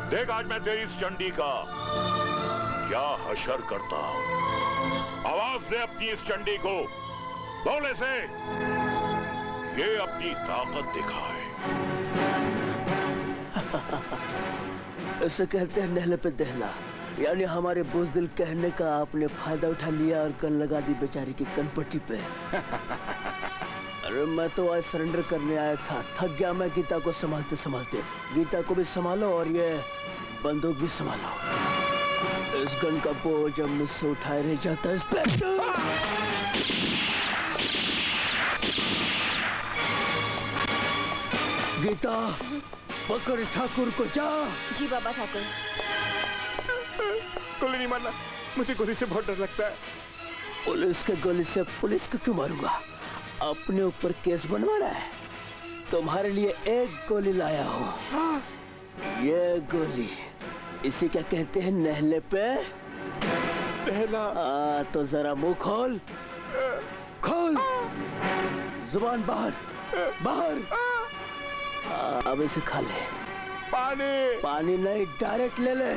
देख आज मैं तेरी इस चंडी का क्या हशर करता हूं। आवाज दे अपनी इस चंडी को, बोले से ये अपनी ताकत दिखाए। इसे कहते हैं नहले पे दहला, यानी हमारे बुज़दिल कहने का आपने फायदा उठा लिया और गन लगा दी बेचारी की कनपट्टी पे। अरे मैं तो आज सरेंडर करने आया था, थक गया मैं गीता को संभालते संभालते। गीता को भी संभालो और ये बंदूक भी संभालो। इस गन का बोझ जब मुझसे उठाए रह जाता है इंस्पेक्टर। गीता, पकड़ ठाकुर को, जा। जी बाबा ठाकुर। गोली नहीं मारना, मुझे गोली से बहुत डर लगता है। पुलिस के गोली से पुलिस को क्यों मारूंगा? अपने ऊपर केस बनवाना है। तुम्हारे लिए एक गोली लाया हूँ। ये गोली, इसी क्या कहते हैं नहले पे दहला। तो जरा मुंह खोल, खोल, जुबान बाहर, बाहर। अब इसे खा ले। पानी, पानी नहीं, डायरेक्ट ले ले।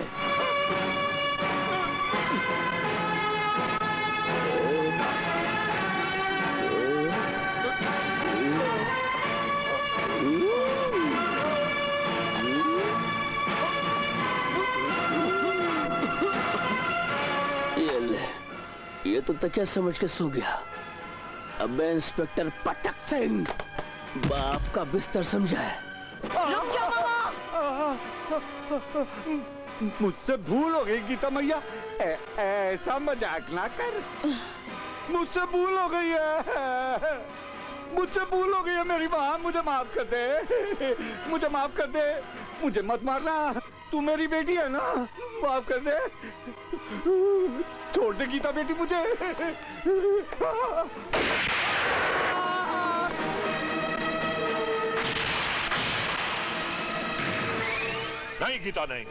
ये ले, ये तो तकिया समझ के सो गया। अब मैं इंस्पेक्टर पटक सिंह बाप का बिस्तर समझा है। रुक जाओ मामा। मुझसे भूल हो गई गीता मैया, ऐसा मजाक ना कर। मुझसे भूल हो गई है, मुझसे भूल हो गई है मेरी माँ। मुझे माफ कर दे, मुझे माफ कर दे, मुझे मत मारना। तू मेरी बेटी है ना, माफ कर दे। छोड़ दे गीता बेटी मुझे। नहीं गीता नहीं,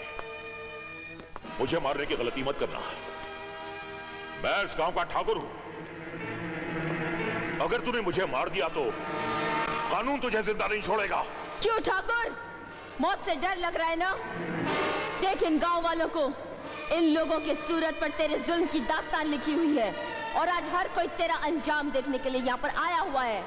मुझे मारने की गलती मत करना। मैं इस गांव का ठाकुर हूं। अगर तूने मुझे मार दिया तो कानून तुझे जिंदा नहीं छोड़ेगा। क्यों ठाकुर, मौत से डर लग रहा है ना? देख इन गांव वालों को, इन लोगों के सूरत पर तेरे जुल्म की दास्तान लिखी हुई है और आज हर कोई तेरा अंजाम देखने के लिए यहाँ पर आया हुआ है।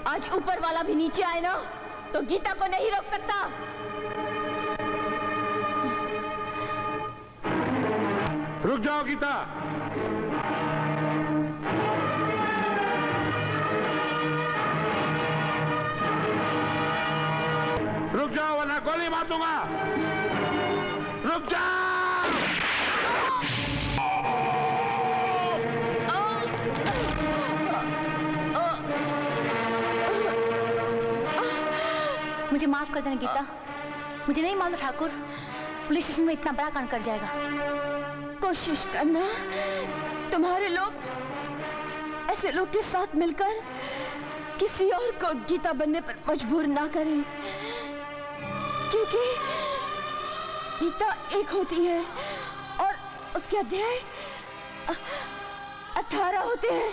आज ऊपर वाला भी नीचे आए ना तो गीता को नहीं रोक सकता। रुक जाओ गीता। रुक जाओ वरना गोली मार दूंगा। रुक जाओ। मुझे माफ कर देना गीता, मुझे नहीं मालूम ठाकुर पुलिस स्टेशन में इतना बड़ा कांड कर जाएगा। कोशिश करना तुम्हारे लोग ऐसे लोग के साथ मिलकर किसी और को गीता बनने पर मजबूर ना करें, क्योंकि गीता एक होती है और उसके अध्याय 18 होते हैं।